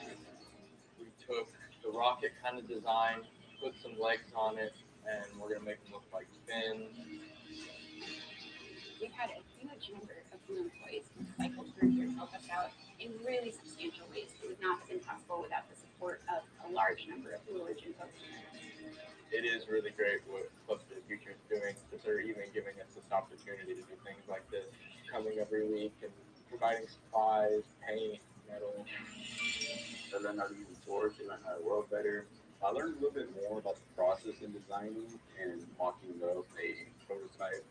We took the rocket kind of design, put some legs on it, and we're going to make them look like fins. We've had a huge number of new employees who cycled through here to help us out in really substantial ways. It would not have been possible without the support of a large number of Blue Origin folks. It is really great what Club for the Future is doing, that they're even giving us this opportunity to do things like this, coming every week and providing supplies, paint, metal. I learned how to use the torch, I learned how to weld better. I learned a little bit more about the process in designing and mocking up a prototype.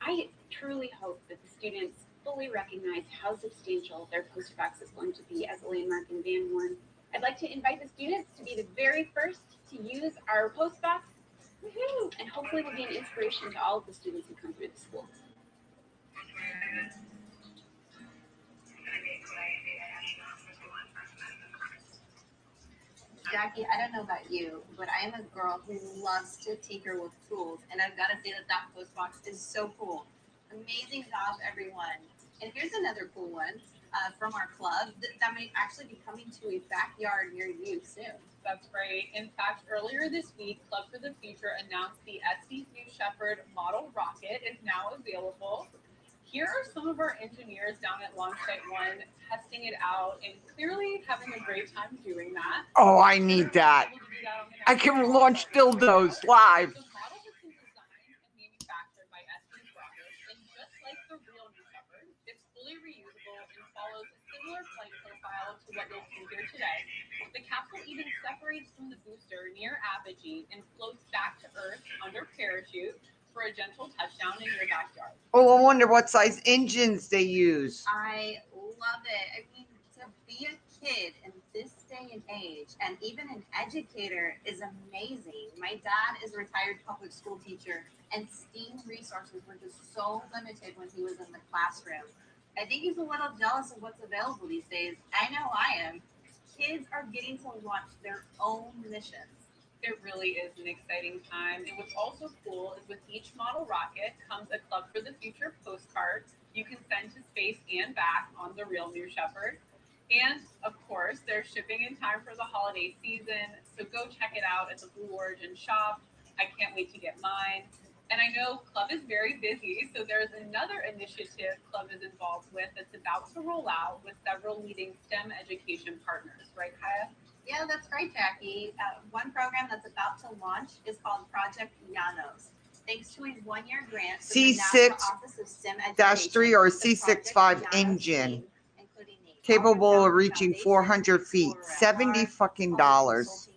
I truly hope that the students fully recognize how substantial their postbox is going to be as a landmark in Van Horn. I'd like to invite the students to be the very first to use our postbox. Woohoo! And hopefully will be an inspiration to all of the students who come through the school. Jackie, I don't know about you, but I am a girl who loves to tinker with tools, and I've got to say that postbox is so cool. Amazing job, everyone. And here's another cool one from our club that may actually be coming to a backyard near you soon. That's great. In fact, earlier this week, Club for the Future announced the SC's new Shepard model rocket is now available. Here are some of our engineers down at Launch Site 1 testing it out and clearly having a great time doing that. Oh, I need that. I can launch dildos live. The model has been designed and manufactured by SC's rockets, and just like the real new Shepard, it's fully reusable and follows a similar flight profile to what you'll see here today. The capsule even separates from the booster near apogee and floats back to Earth under parachute for a gentle touchdown in your backyard. Oh, I wonder what size engines they use. I love it. I mean, to be a kid in this day and age, and even an educator, is amazing. My dad is a retired public school teacher, and STEAM resources were just so limited when he was in the classroom. I think he's a little jealous of what's available these days. I know I am. Kids are getting to launch their own missions. It really is an exciting time. And what's also cool is with each model rocket comes a Club for the Future postcard you can send to space and back on the real new Shepard. And of course, they're shipping in time for the holiday season. So go check it out at the Blue Origin shop. I can't wait to get mine. And I know Club is very busy, so there's another initiative Club is involved with that's about to roll out with several leading STEM education partners, right, Kaya? Yeah, that's right, Jackie. One program that's about to launch is called Project Llanos. Thanks to a one-year grant from the National Office of STEM Education, C6-3 or C65 engine, capable of reaching 400 feet. $70 fucking dollars.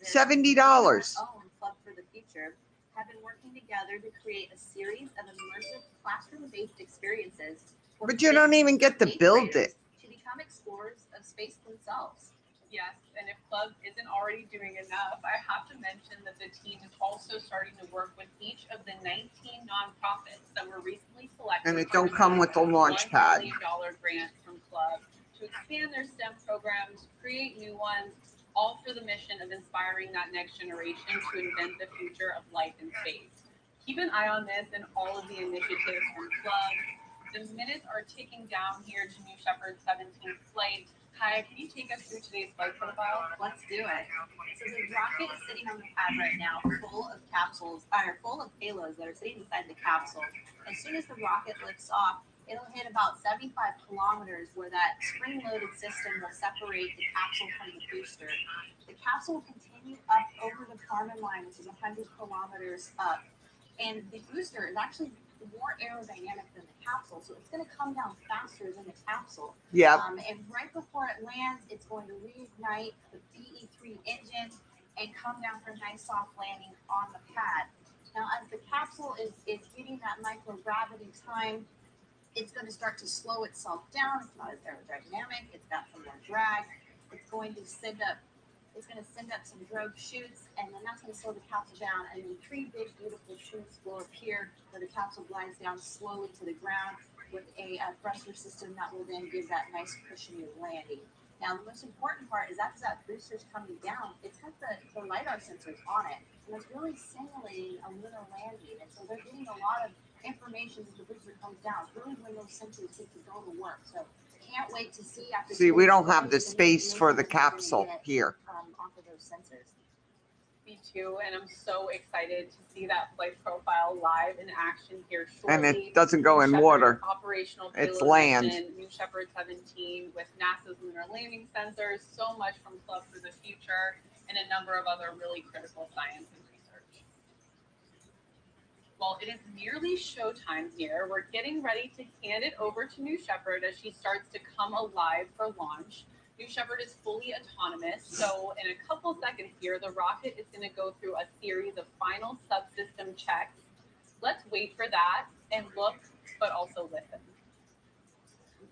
$70. Club for the Future have been working together to create a series of immersive classroom-based experiences. But you don't even get to build it. To become explorers of space themselves. Yes, and if Club isn't already doing enough, I have to mention that the team is also starting to work with each of the 19 nonprofits that were recently selected. And it don't come with a launch pad. $1 million grant from Club to expand their STEM programs, create new ones, all for the mission of inspiring that next generation to invent the future of life in space. Keep an eye on this and all of the initiatives from Club. The minutes are ticking down here to New Shepard's 17th flight. Kaya, can you take us through today's flight profile? Let's do it. So the rocket is sitting on the pad right now, full of capsules, or full of payloads that are sitting inside the capsule. As soon as the rocket lifts off, It'll hit about 75 kilometers where that spring-loaded system will separate the capsule from the booster. The capsule will continue up over the Kármán line, which is 100 kilometers up. And the booster is actually more aerodynamic than the capsule, so it's going to come down faster than the capsule. Yeah. And right before it lands, it's going to reignite the BE3 engine and come down for a nice soft landing on the pad. Now, as the capsule is getting that microgravity time, it's going to start to slow itself down. It's not as aerodynamic. It's got some more drag. It's going to send up some drogue chutes, and then that's going to slow the capsule down. And then 3 big, beautiful chutes will appear where the capsule glides down slowly to the ground with a thruster system that will then give that nice cushiony landing. Now, the most important part is after that booster's coming down, it's got the LiDAR sensors on it, and it's really simulating a lunar landing. And so they're getting a lot of information as the booster comes down. It's really when those sensors get to go to work. So can't wait to see after. See, we don't have the space for the capsule here. Off of those sensors. Me too, and I'm so excited to see that flight profile live in action here shortly. And it doesn't go in Shepard water. Operational It's payload land. mission, New Shepard 17 with NASA's lunar landing sensors, so much from Club for the Future, and a number of other really critical science and research. Well, it is nearly showtime here. We're getting ready to hand it over to New Shepard as she starts to come alive for launch. New Shepard is fully autonomous, so in a couple seconds here, the rocket is going to go through a series of final subsystem checks. Let's wait for that and look, but also listen.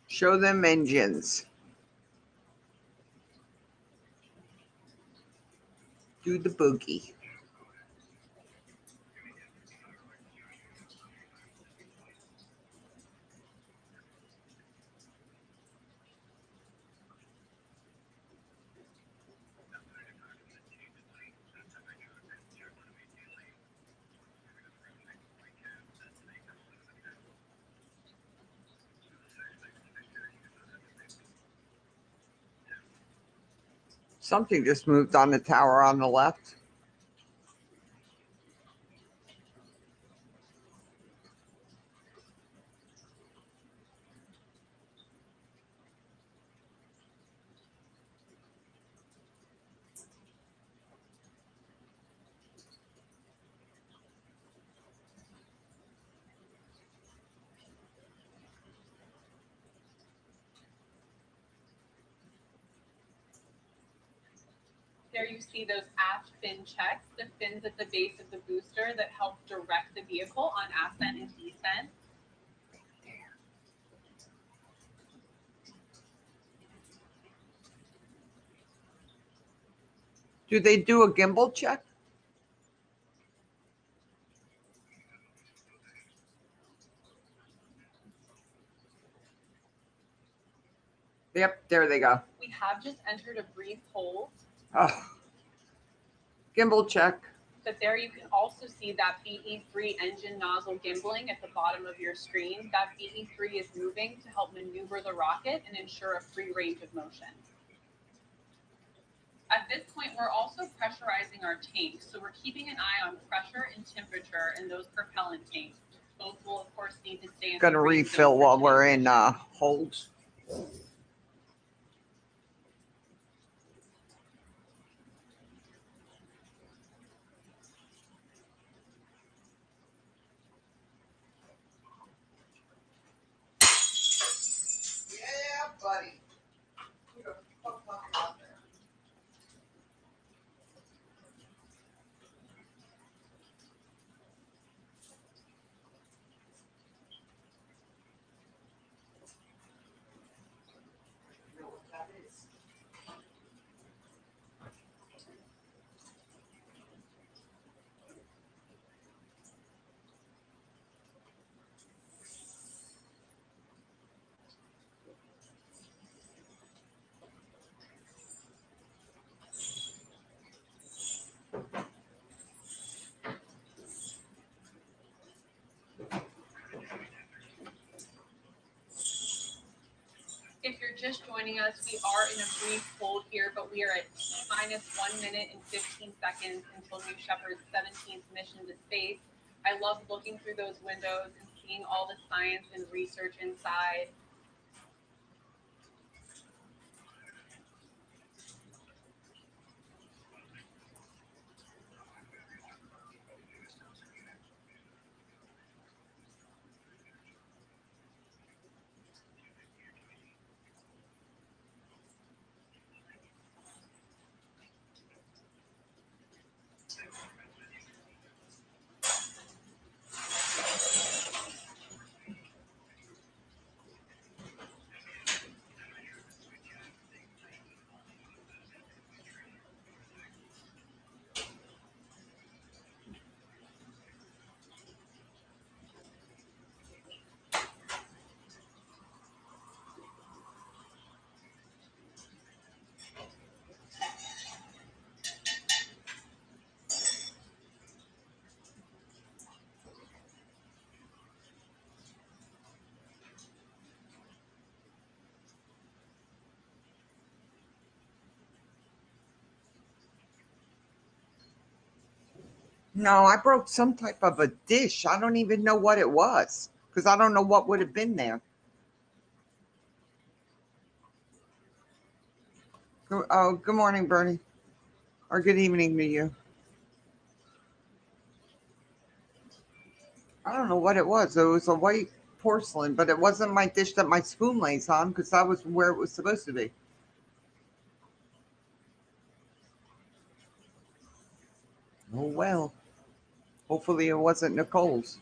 Show them engines. Do the boogie. Something just moved on the tower on the left. There you see those aft fin checks, the fins at the base of the booster that help direct the vehicle on ascent and descent. Do they do a gimbal check? Yep, there they go. We have just entered a brief hold, Oh. Gimbal check. but there you can also see that BE3 engine nozzle gimbling at the bottom of your screen. That BE3 is moving to help maneuver the rocket and ensure a free range of motion. At this point, we're also pressurizing our tanks, so we're keeping an eye on pressure and temperature in those propellant tanks. Both will, of course, need to stay in Gonna the range refill zone while for we're today's in mission. hold. Yeah, buddy. Who the fuck talking out there? You know what that is? If you're just joining us, we are in a brief hold here, but we are at T-minus 1 minute and 15 seconds until New Shepard's 17th mission to space. I love looking through those windows and seeing all the science and research inside. No, I broke some type of a dish. I don't even know what it was because I don't know what would have been there. Oh, good morning, Bernie. Or good evening to you. I don't know what it was. It was a white porcelain, but it wasn't my dish that my spoon lays on because that was where it was supposed to be. Oh, well. Hopefully it wasn't Nicole's.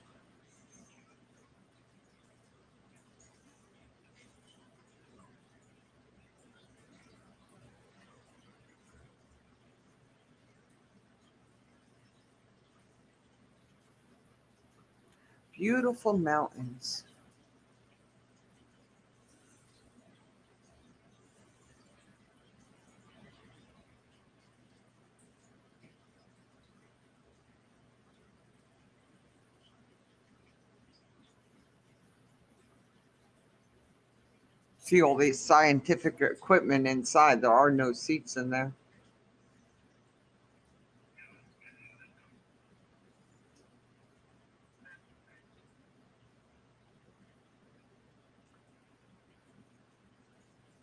Beautiful mountains. See all these scientific equipment inside. There are no seats in there.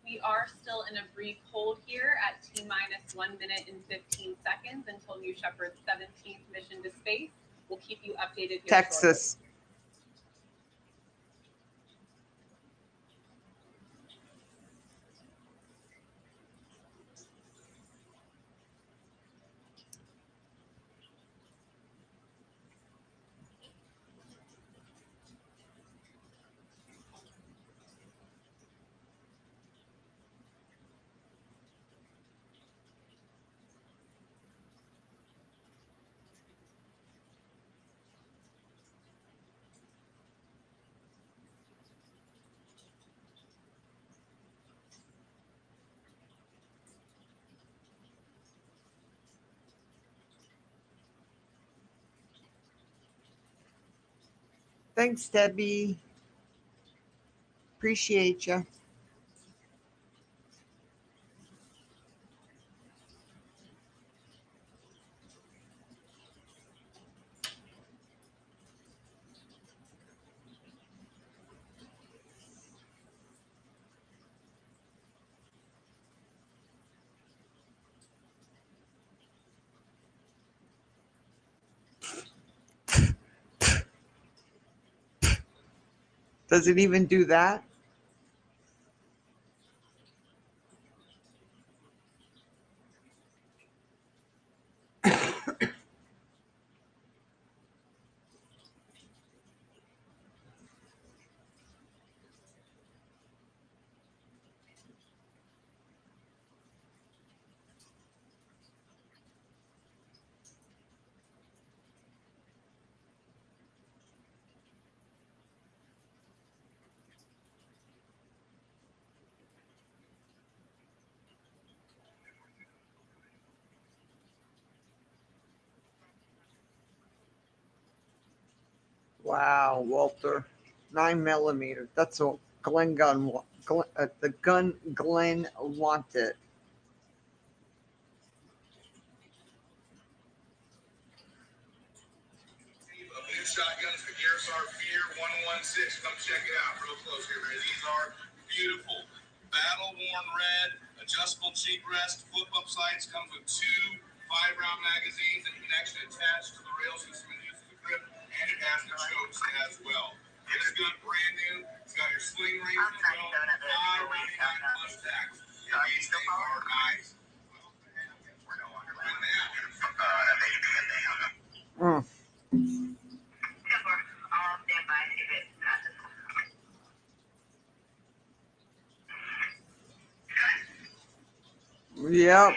We are still in a brief hold here at T-minus 1 minute and 15 seconds until New Shepard's 17th mission to space. We'll keep you updated here Texas. shortly. Thanks, Debbie. Appreciate you. Does it even do that? Wow, Walter. 9 millimeter. That's a Glen gun. The gun Glenn wanted. Of new shotguns, the Gears are Fear 111. 116, come check it out real close here, man. These are beautiful. Battle-worn red, adjustable cheek rest, flip-up sights, comes with 2 5-round magazines and connection attached to the rail system and uses the grip, and it has the chokes as well. It's gun brand new. It's got your sling rings as well. $5.99 plus tax. And these things are nice. Mm. Yep.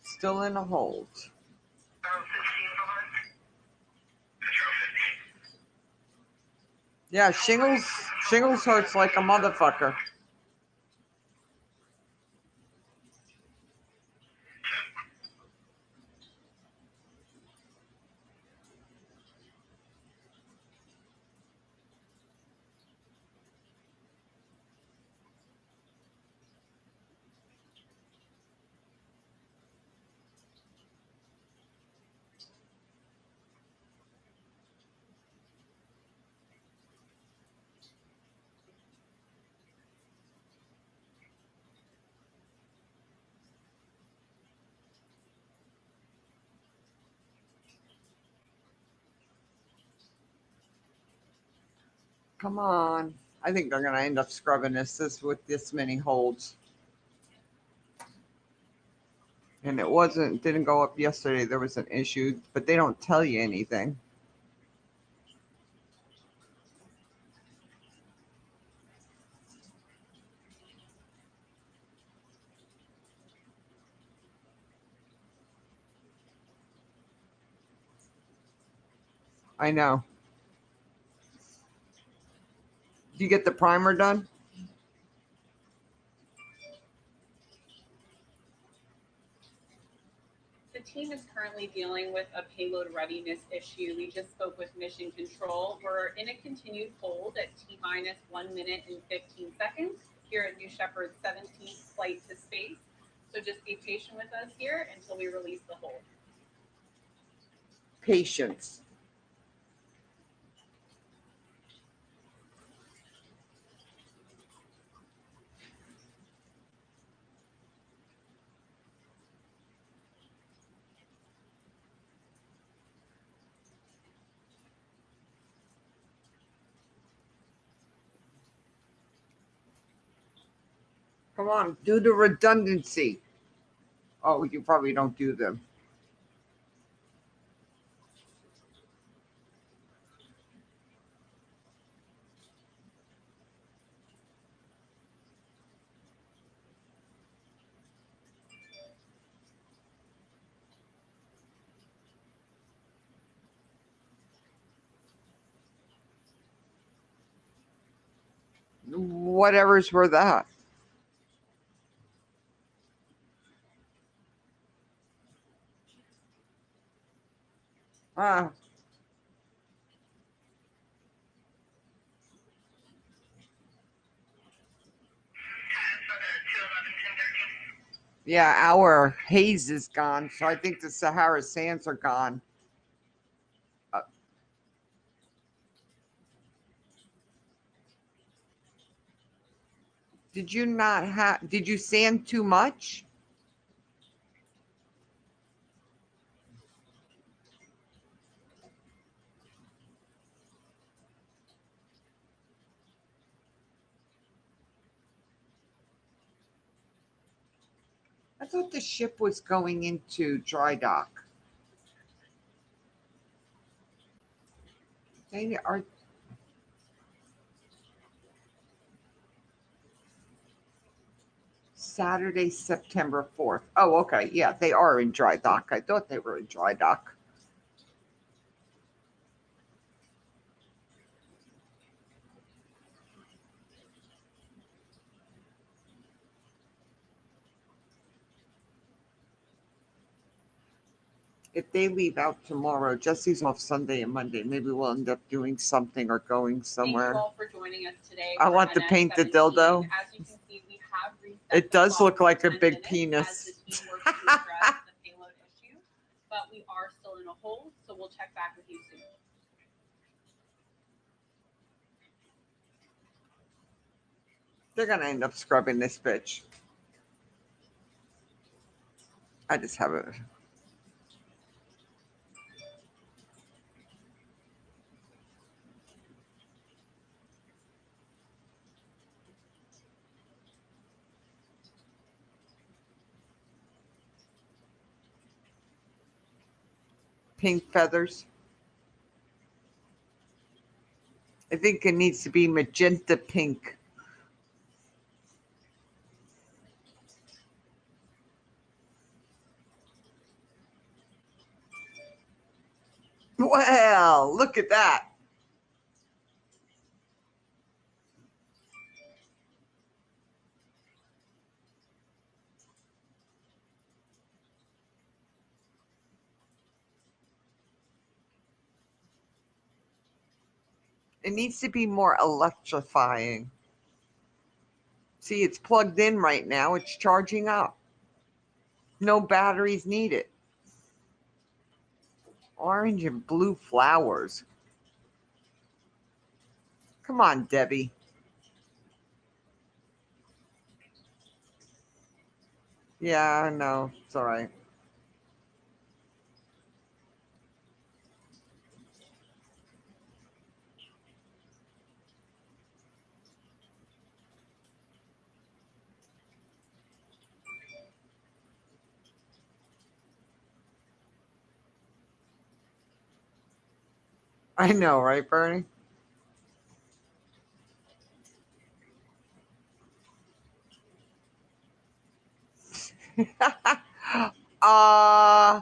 Still in a hold. Yeah, shingles hurts like a motherfucker. Come on. I think they're going to end up scrubbing this with this many holds. And it didn't go up yesterday. There was an issue, but they don't tell you anything. I know. Did you get the primer done? The team is currently dealing with a payload readiness issue. We just spoke with Mission Control. We're in a continued hold at T-minus 1 minute and 15 seconds here at New Shepard's 17th flight to space. So just be patient with us here until we release the hold. Patience. Come on, do the redundancy. Oh, you probably don't do them. Whatever's for that. Ah. Yeah, our haze is gone, so I think the Sahara sands are gone. Did you sand too much? I thought the ship was going into dry dock. They are. Saturday, September 4th. Oh, okay. Yeah, they are in dry dock. I thought they were in dry dock. If they leave out tomorrow, Jesse's off Sunday and Monday. Maybe we'll end up doing something or going somewhere. Thank you all for joining us today. I want to paint the dildo. As you can see, we have reset It the does clock look like for a 10 big minutes penis. as the team works to address the payload issue, but we are still in a hold, so we'll check back with you soon. They're gonna end up scrubbing this bitch. I just have it. Pink feathers. I think it needs to be magenta pink. Well, look at that. It needs to be more electrifying. See, it's plugged in right now. It's charging up. No batteries needed. Orange and blue flowers. Come on, Debbie. Yeah, no, it's all right. I know, right, Bernie? uh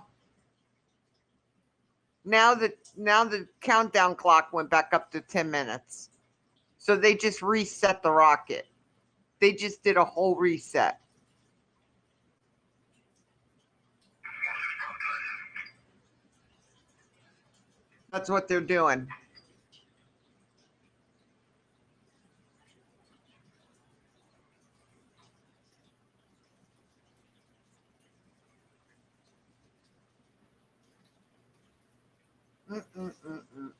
now the countdown clock went back up to 10 minutes. So they just reset the rocket. They just did a whole reset. That's what they're doing. Mm-mm-mm-mm-mm.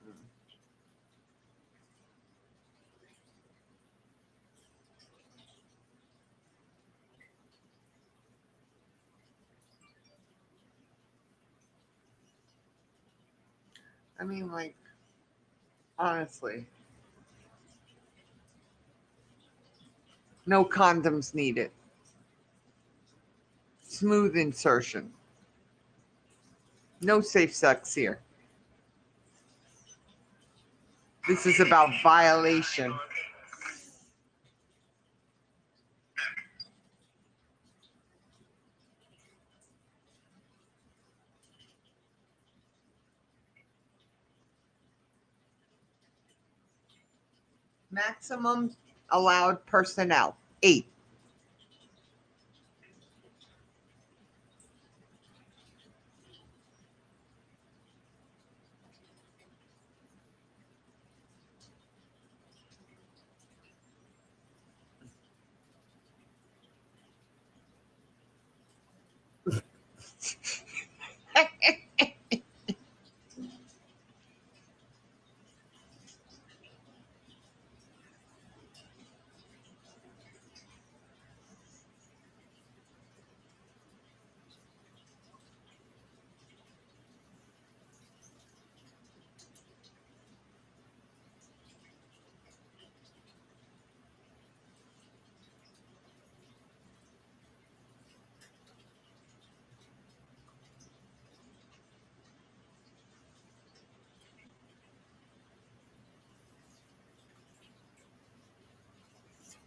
I mean, like, honestly, no condoms needed. Smooth insertion. No safe sex here. This is about violation. Maximum allowed personnel, 8.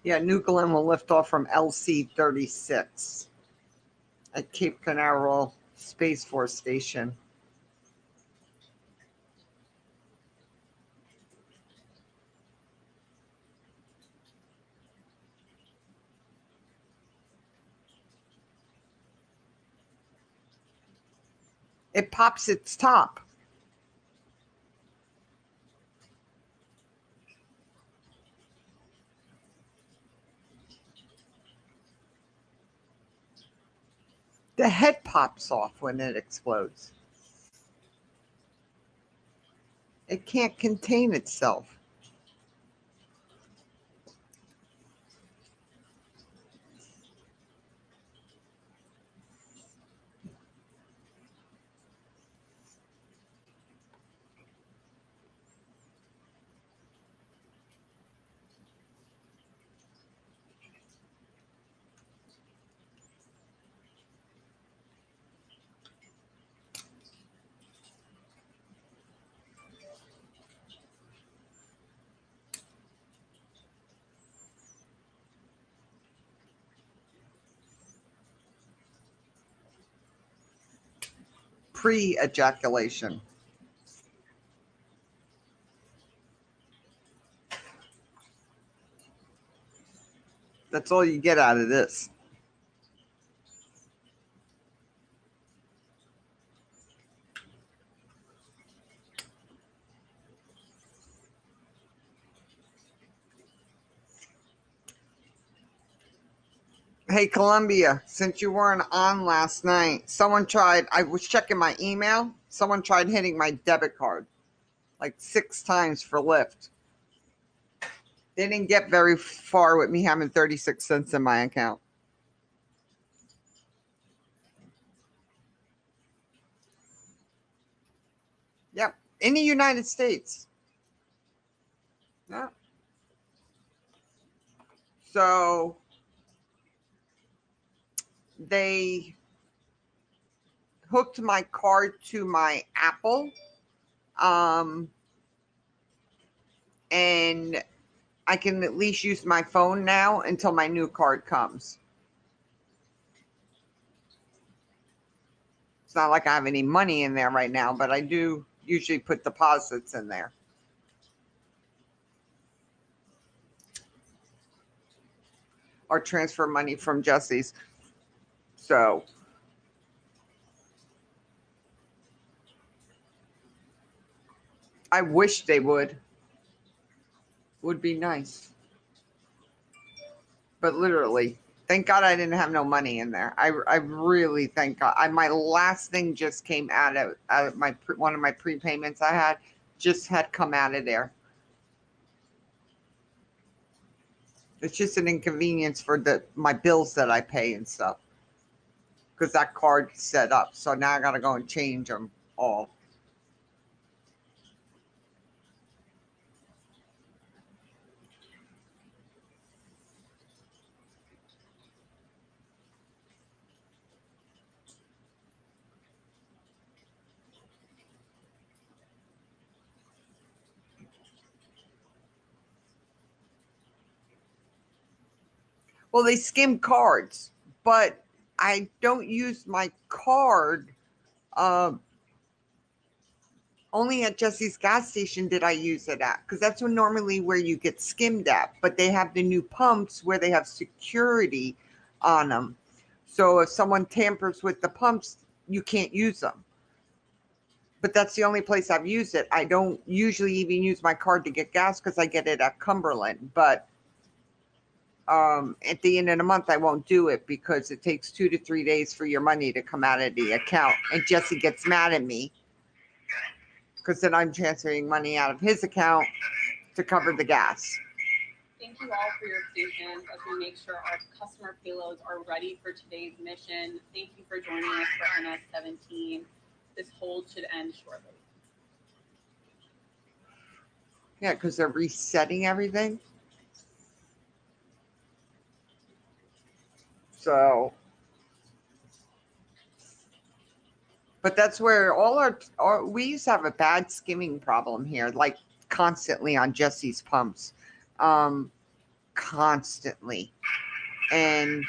Yeah, New Glenn will lift off from LC-36 at Cape Canaveral Space Force Station. It pops its top. The head pops off when it explodes. It can't contain itself. Pre-ejaculation. That's all you get out of this. Hey, Columbia, since you weren't on last night, I was checking my email. Someone tried hitting my debit card like 6 times for Lyft. They didn't get very far with me having 36 cents in my account. Yep, in the United States. Yeah. So they hooked my card to my Apple, and I can at least use my phone now until my new card comes. It's not like I have any money in there right now, but I do usually put deposits in there. Or transfer money from Jesse's. So I wish they would. Would be nice. But literally, thank God I didn't have no money in there. I really thank God. My last thing just came out of my one of my prepayments I had just had come out of there. It's just an inconvenience for my bills that I pay and stuff, because that card's set up. So now I got to go and change them all. Well, they skim cards, but I don't use my card. Only at Jesse's gas station did I use it at, because that's normally where you get skimmed at. But they have the new pumps where they have security on them. So if someone tampers with the pumps, you can't use them. But that's the only place I've used it. I don't usually even use my card to get gas because I get it at Cumberland. But at the end of the month, I won't do it because it takes 2 to 3 days for your money to come out of the account. And Jesse gets mad at me because then I'm transferring money out of his account to cover the gas. Thank you all for your patience as we make sure our customer payloads are ready for today's mission. Thank you for joining us for NS17. This hold should end shortly. Yeah, because they're resetting everything. So, but that's where all our we used to have a bad skimming problem here, like constantly on Jesse's pumps, constantly, and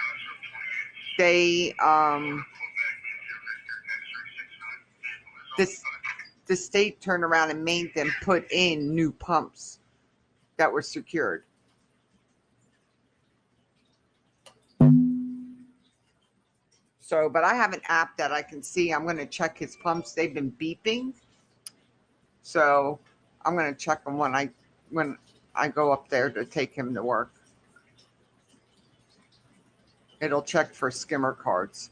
they the state turned around and made them put in new pumps that were secured. So, but I have an app that I can see. I'm going to check his pumps. They've been beeping. So I'm going to check them when I go up there to take him to work. It'll check for skimmer cards.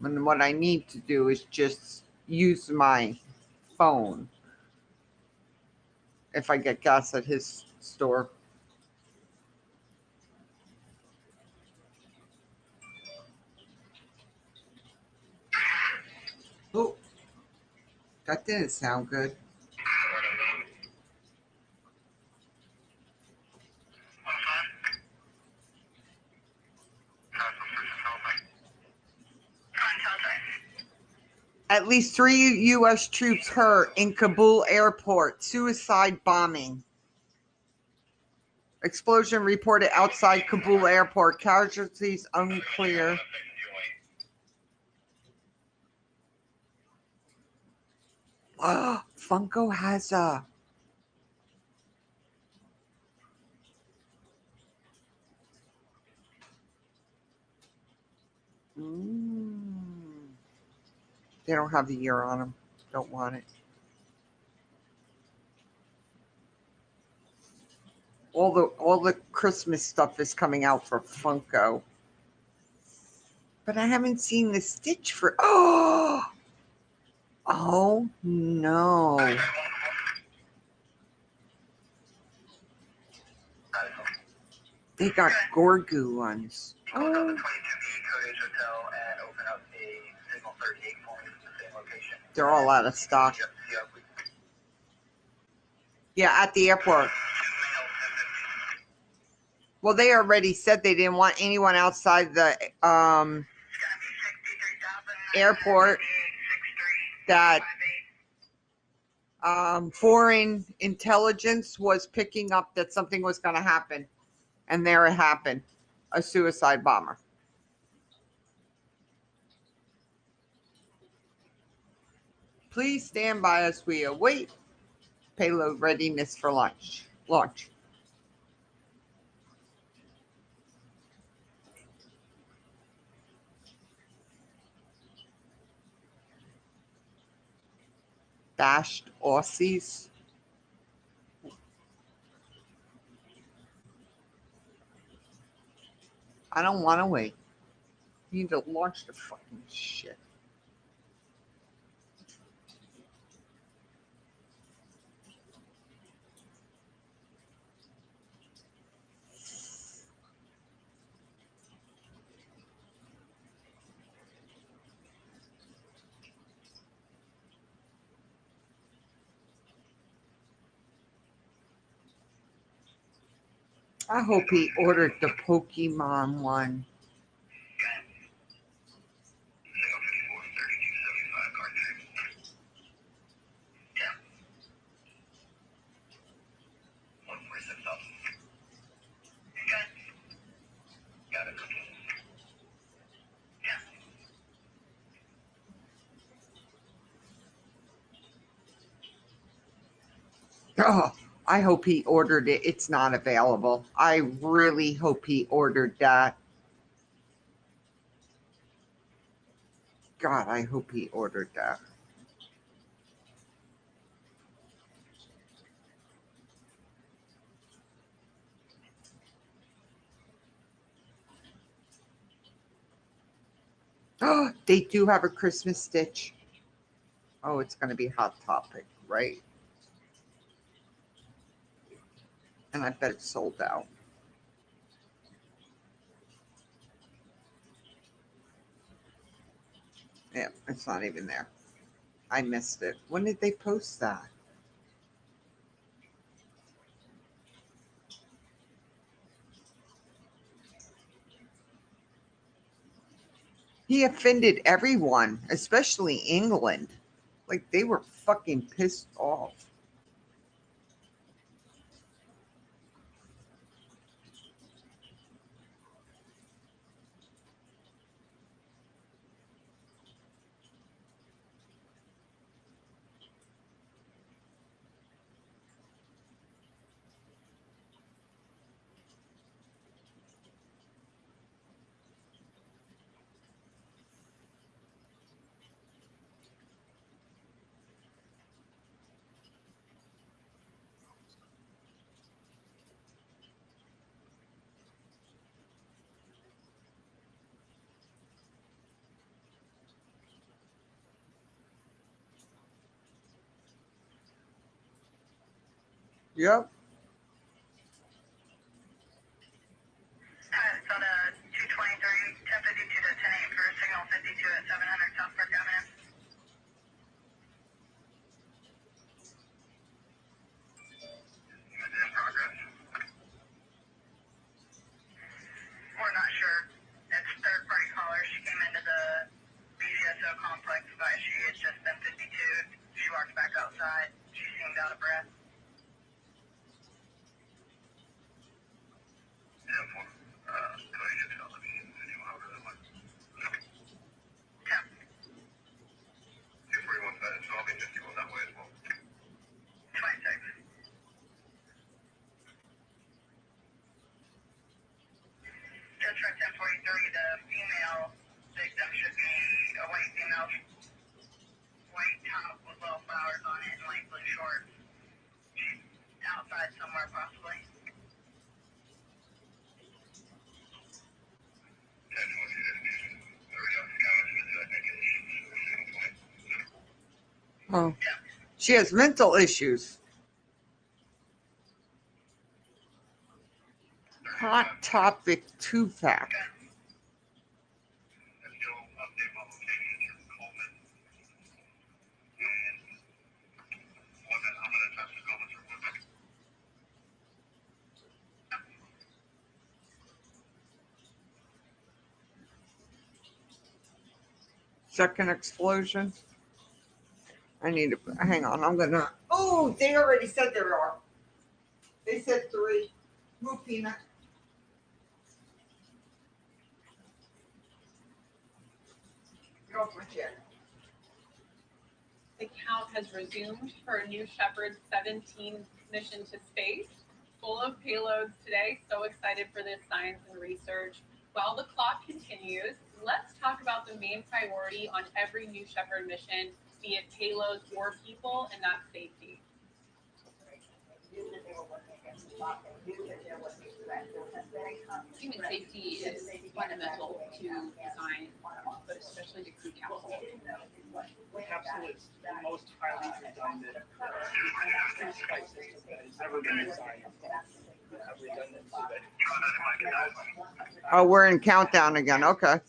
And what I need to do is just use my phone if I get gas at his store. Oh, that didn't sound good. At least 3 U.S. troops hurt in Kabul airport. Suicide bombing. Explosion reported outside Kabul airport. Casualties unclear. Funko has a... They don't have the year on them. Don't want it. All the Christmas stuff is coming out for Funko. But I haven't seen the Stitch for... Oh, no. They got Gorgu ones. Oh. They're all out of stock. Yeah, at the airport. Well, they already said they didn't want anyone outside the airport, that foreign intelligence was picking up that something was going to happen. And there it happened. A suicide bomber. Please stand by as we await payload readiness for launch. Bashed Aussies. I don't want to wait. You need to launch the fucking shit. I hope he ordered the Pokemon one. Oh, I hope he ordered it. It's not available. I really hope he ordered that. God, I hope he ordered that. Oh, they do have a Christmas Stitch. Oh, it's going to be Hot Topic, right? And I bet it's sold out. Yeah, it's not even there. I missed it. When did they post that? He offended everyone, especially England. Like, they were fucking pissed off. Yep. So the 223, 1052 to 108 for signal 52 at 700 South Park Avenue. In progress. We're not sure. It's third-party caller. She came into the BCSO complex, but she had just been 52'd. She walked back outside. She seemed out of breath. Just for 1043, the female victim should be a white female, white top with little flowers on it and light blue shorts. She's outside somewhere, possibly. Oh. She has mental issues. Hot topic 2-pack. Second explosion. I need to hang on. I'm gonna. Oh, they already said there are. They said 3. Move, Peanut. Go for it. The count has resumed for New Shepard's 17th mission to space. Full of payloads today. So excited for this science and research. While the clock continues, let's talk about the main priority on every New Shepard mission, be it payloads or people, and that's safety. Human safety is fundamental to design, but especially to crew capsule. Capsule is the most highly redundant space flight system that has ever been designed. You have redundancy that Oh, we're in countdown again. Okay.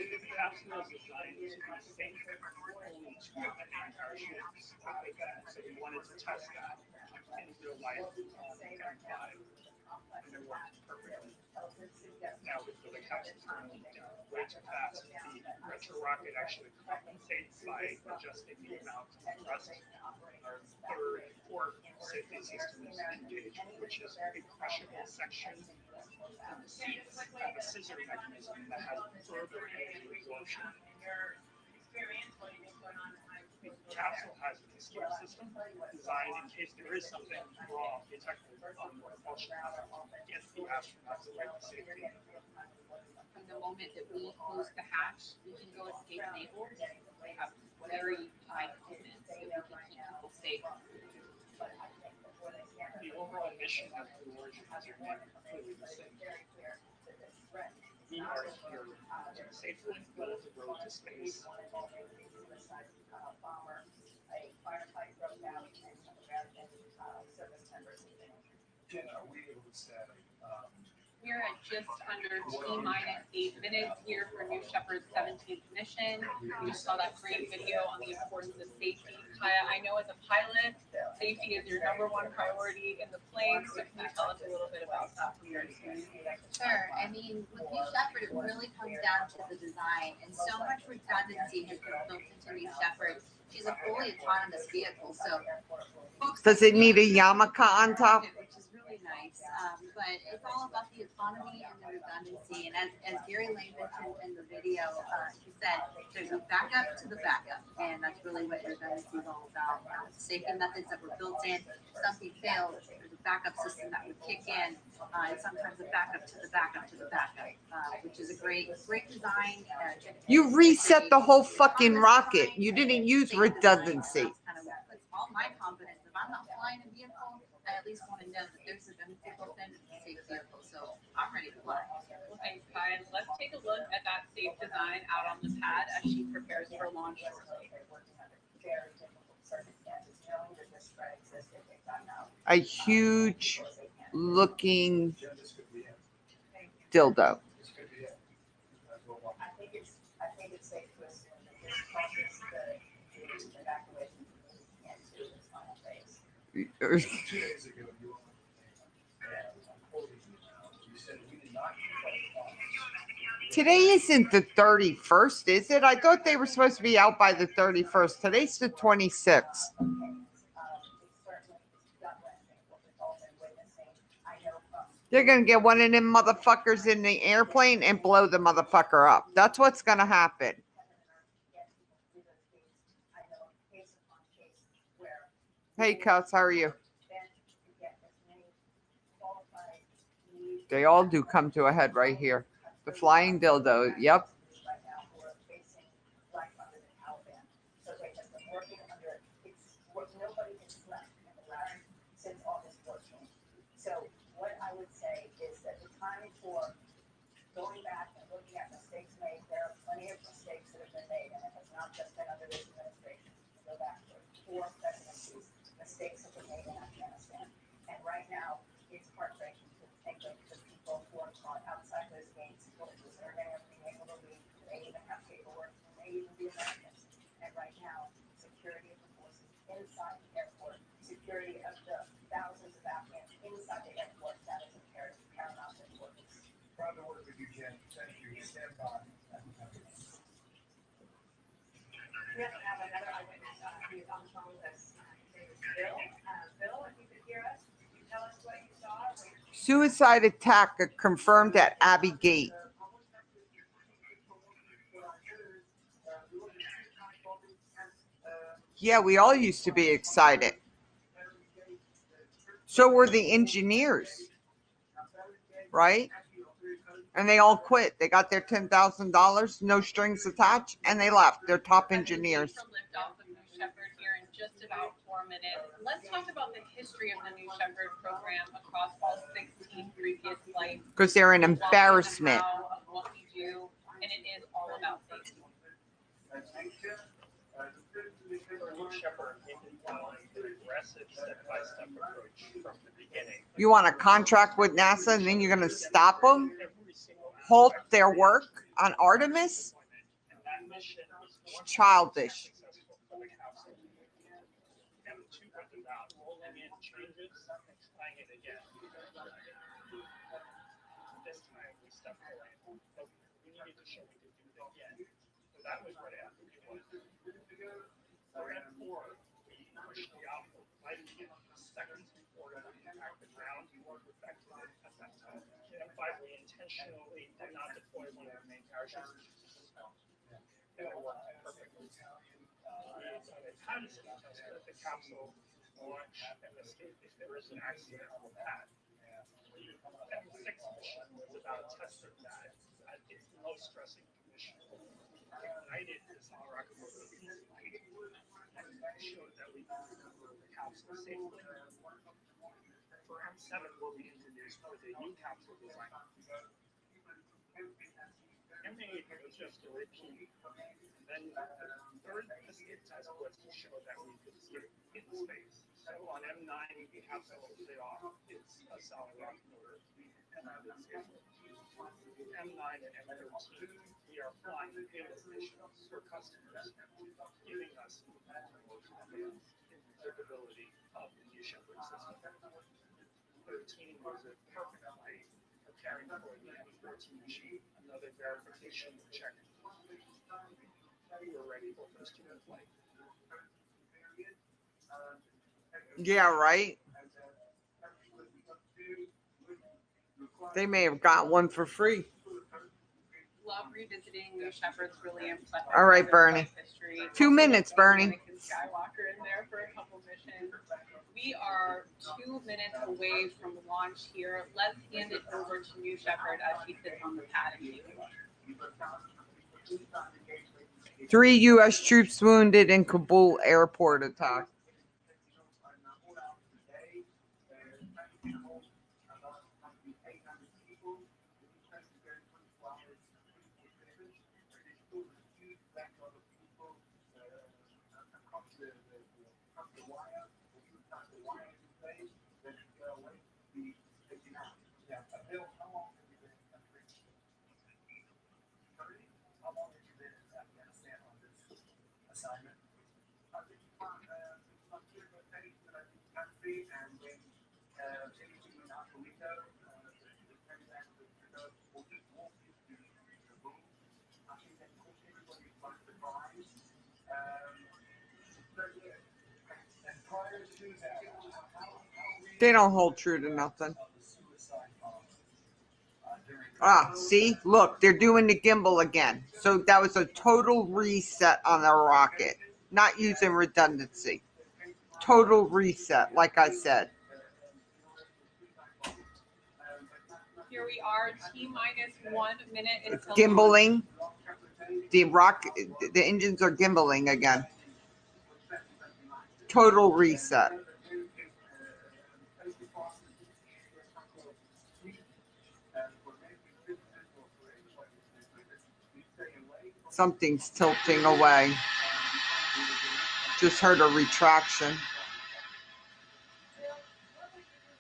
the capsule is designed to be safe only to parachutes. So we wanted to test that in real life and live, and it worked perfectly. Now with the capsules going way too fast, the retro rocket actually compensates by adjusting the amount of thrust. Our third and fourth safety system is engaged, which is a crushable section in the seats and a scissor mechanism that has further energy absorption. The capsule has an escape system designed in case there is something wrong, detected on the propulsion panel, get the astronauts away to safety. From the moment that we close the hatch, we can go escape enabled. We have very high confidence that we can keep people safe. The overall mission of Blue Origin has remained completely the same. We are here to safely build the road to space. We're at just under T-minus 8 minutes here for New Shepard's 17th mission. You just saw that great video on the importance of safety. Kaya, I know as a pilot, safety is your #1 priority in the plane, so can you tell us a little bit about that from your experience? Sure. I mean, with New Shepard, it really comes down to the design, and so much redundancy has been built into New Shepard. She's a fully autonomous vehicle, so folks. Does it need a yarmulke on top? Which is really nice, but it's all about the autonomy and the redundancy. And as Gary Lane mentioned in the video, he said there's a backup to the backup, and that's really what redundancy is all about. Safety methods that were built in. If something failed, there's a backup system that would kick in, and sometimes a backup to the backup to the backup, which is a great design. You reset the whole fucking rocket. You didn't use redundancy. That's all my confidence. If I'm not flying a vehicle, I at least want to know that there's a benefit built in a safe vehicle. So I'm ready to fly. Well, thanks, Kai. And let's take a look at that safe design out on the pad as she prepares for launch. a huge looking dildo. I think it's safe to assume that this causes the evacuation into its final phase. Today isn't the 31st, is it? I thought they were supposed to be out by the 31st. Today's the 26th. They're going to get one of them motherfuckers in the airplane and blow the motherfucker up. That's what's going to happen. Hey, Cuss, how are you? They all do come to a head right here. The flying dildo, yep. Since August 14th. So what I would say is that the time for going back and looking at mistakes made, there are plenty of mistakes that have been made, and it has not just been under this administration. Go back for 4 presidencies, mistakes have been made in Afghanistan. And right now, it's heartbreaking to think of the people who are caught outside those gates, who are deserving of being able to leave, who may even have paperwork, who may even be Americans. And right now, security of the forces inside the airport, security of the thousands of Afghans inside the airport, that is imperative, paramount importance. Proud to work with you, Jen. Thank you. Stand by. We also have another eyewitness who is on the phone with us. His name is Bill. Bill, if you could hear us, tell us what you saw. Suicide attack confirmed at Abbey Gate. Yeah, we all used to be excited. So were the engineers, right? And they all quit. They got their $10,000, no strings attached, and they left. They're top engineers. For liftoff of New Shepard here in just about 4 minutes. Let's talk about the history of the New Shepard program across all 16 previous flights. Because they're an embarrassment. Of what we do, and it is all about safety. New Shepard implemented an aggressive step-by-step approach from the beginning. You want a contract with NASA and then you're going to stop them? Halt their work on Artemis? And that mission is Childish. for the capsule. And the two was about rolling in changes and trying it again. This time we stepped away, but we needed to show we could do it again. So that was right after we won. For F4, we pushed the output right in seconds before it impacted the ground. We weren't affected at that time. F5, we intentionally did not deploy one of our main parachutes. And it worked perfectly. It's how to let the capsule launch and escape if there is an accident on the pad. F6 mission was about testing that at its most stressing condition. Ignited this rocket motor easily and showed that we could recover the capsule safely. For M7, what we introduced was a new capsule design. M8 was just a repeat. And then the third escape test was to show that we could escape in space. So on M9, the capsule lit off. It's a solid rocket motor. M9 and M13, we are flying payload missions for customers, giving us more confidence in the capability of the New Shepard system. 13 was a perfect flight, preparing for the M14 machine, another verification check. We were ready for first human flight. Yeah, right. They may have got one for free. Love revisiting New Shepard's really impressive. All right, Bernie. History. 2 minutes, Bernie. Anakin Skywalker in there for a couple missions. We are 2 minutes away from launch here. Let's hand it over to New Shepard as he sits on the pad and takes a look. 3 U.S. troops wounded in Kabul airport attack. They don't hold true to nothing. Ah, see, look, they're doing the gimbal again. So that was a total reset on their rocket, not using redundancy. Total reset, like I said. Here we are, T-minus 1 minute It's until gimbaling. The engines are gimbaling again. Total reset. Something's tilting away. Just heard a retraction.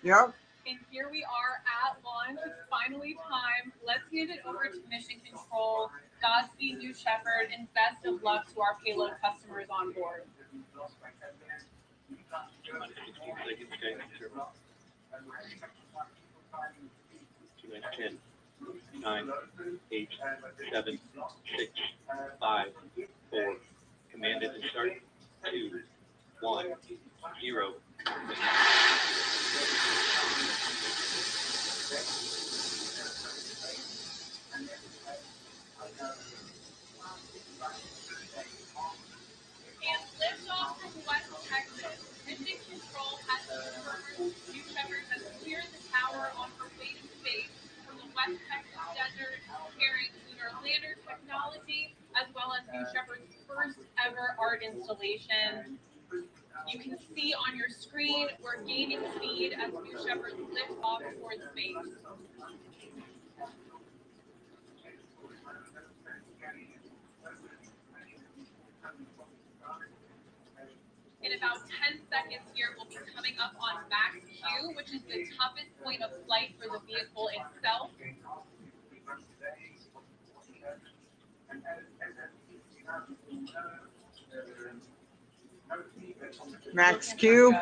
Yep. And here we are at launch. It's finally time. Let's hand it over to Mission Control. Godspeed, New Shepard, and best of luck to our payload customers on board. 10, 9, 8, 7, 6, 5, 4. Commanded and start. 2, 1, 0. And liftoff from West Texas. Mission Control has confirmed New Shepard has cleared the tower on her way to space from the West Texas desert, carrying lunar lander technology, as well as New Shepard's first ever art installation. You can see on your screen we're gaining speed as New Shepard lifts off towards space. In about 10 seconds here, we'll be coming up on max Q, which is the toughest point of flight for the vehicle itself. Max Q.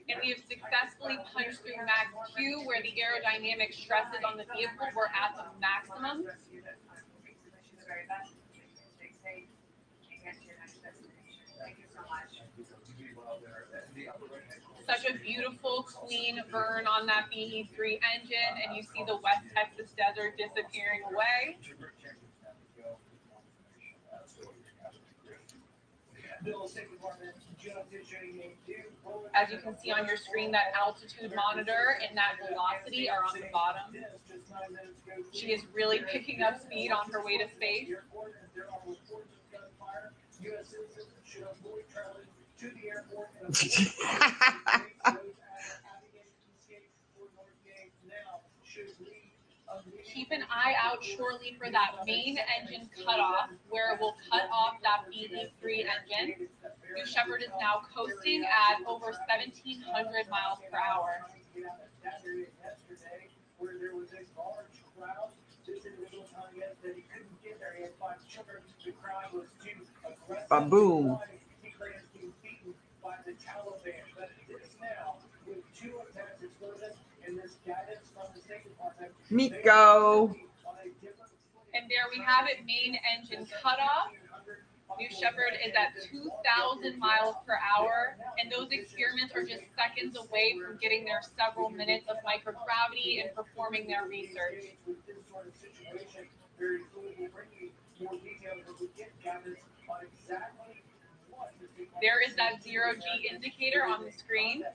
And we have successfully punched through max Q, where the aerodynamic stresses on the vehicle were at the maximum. Such a beautiful, clean burn on that BE3 engine, and you see the West Texas desert disappearing away. As you can see on your screen, that altitude monitor and that velocity are on the bottom. She is really picking up speed on her way to space. Keep an eye out shortly for that main engine cutoff, where it will cut off that BE3 engine. New Shepard is now coasting at over 1,700 miles per hour. Ba-boom. Miko. And there we have it, main engine cutoff. New Shepard is at 2,000 miles per hour, and those experiments are just seconds away from getting their several minutes of microgravity and performing their research. There is that 0G indicator on the screen.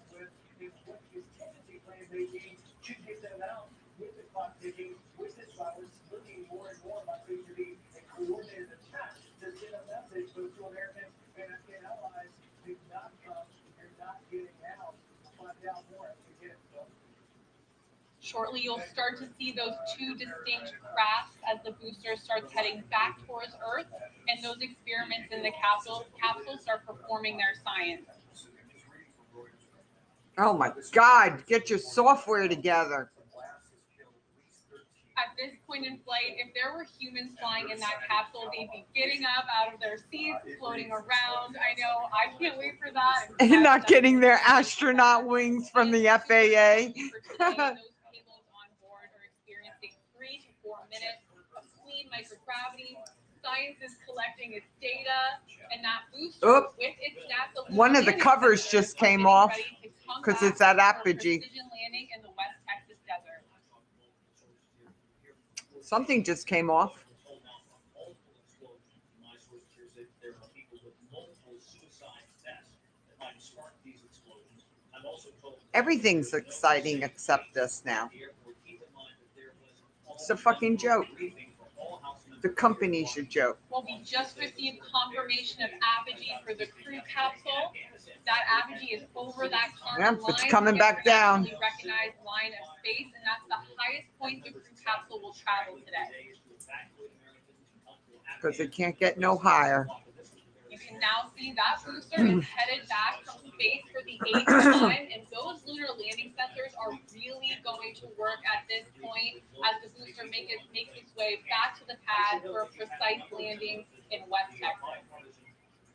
Shortly, you'll start to see those two distinct crafts as the booster starts heading back towards Earth, and those experiments in the capsule start performing their science. Oh my God, get your software together. At at this point in flight, if there were humans flying in that capsule, they'd be getting up out of their seats, floating around. I know, I can't wait for that. And not getting their astronaut wings from the FAA. For today, those payloads on board are experiencing 3 to 4 minutes of clean microgravity. Science is collecting its data, and that booster Oop. with its NASA One of the landing covers sensors just are came getting off ready to come because back it's at for apogee. precision landing in the West Texas desert. Something just came off. Everything's exciting except this now. It's a fucking joke. The company's a joke. Well, we just received confirmation of apogee for the crew capsule. That apogee is over that carbon line. It's coming back down. Recognized line of space, and that's the highest point the crew capsule will travel today. Because it can't get no higher. You can now see that booster is headed back from space for the 8th time, and those lunar landing sensors are really going to work at this point as the booster makes its way back to the pad for a precise landing in West Texas.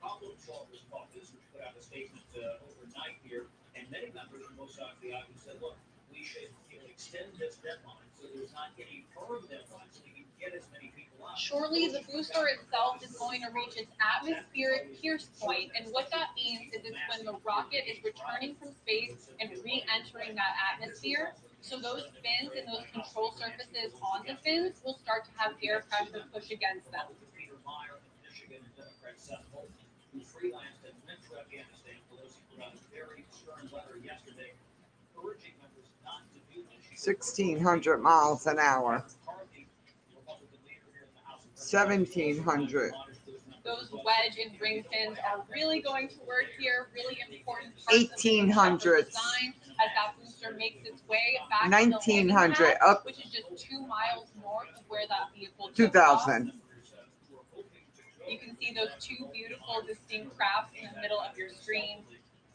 Problem solvers thought this would put out a statement overnight here, and many members from both sides of the aisle said, look, we should extend this deadline so there's not any firm deadline so we can get as many people out. Shortly, the booster itself is going to reach its atmospheric pierce point, and what that means is it's when the rocket is returning from space and re-entering that atmosphere. So those fins and those control surfaces on the fins will start to have air pressure push against them. Who freelanced and went to Afghanistan. Pelosi put out a very stern letter yesterday urging members not to do this. 1,600 miles an hour. 1,700. Those wedge and ring fins are really going to work here, really important parts 1,800. of the design as that booster makes its way back 1,900 up, which is just 2 miles north of where that vehicle took 2,000. off. You can see those 2 beautiful distinct crafts in the middle of your screen.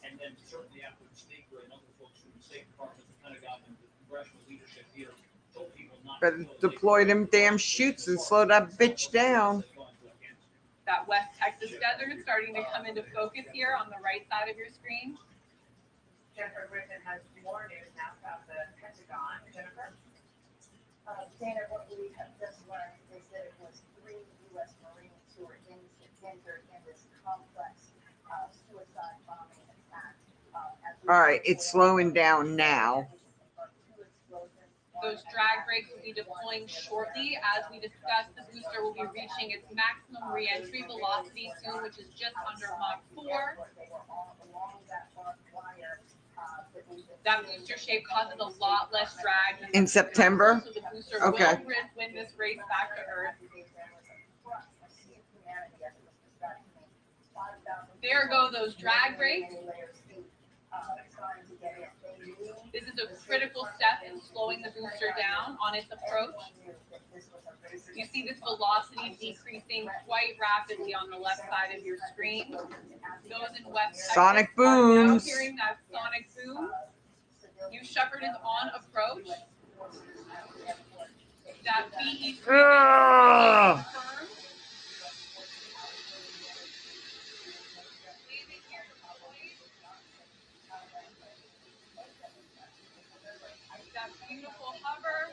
And then certainly after the speaker and other folks from the State Department, the Pentagon, and the congressional leadership here told people not Better deploy them damn chutes and slow that bitch down. That West Texas desert is starting to come into focus here on the right side of your screen. Jennifer Griffin has more news now about the Pentagon. Jennifer? Dana, what we have just learned is that it was 3 U.S. Marines who were injured in this complex suicide bombing attack. All right, it's slowing down now. Those drag brakes will be deploying shortly. As we discussed, the booster will be reaching its maximum re-entry velocity soon, which is just under Mach 4. That booster shape causes a lot less drag In September? So the booster Okay. will win this race back to Earth. There go those drag brakes. This is a critical step in slowing the booster down on its approach. You see this velocity decreasing quite rapidly on the left side of your screen. Those in West Texas Sonic are now booms. hearing that sonic boom. New Shepard is on approach. That VE3 Ugh. that beautiful hover.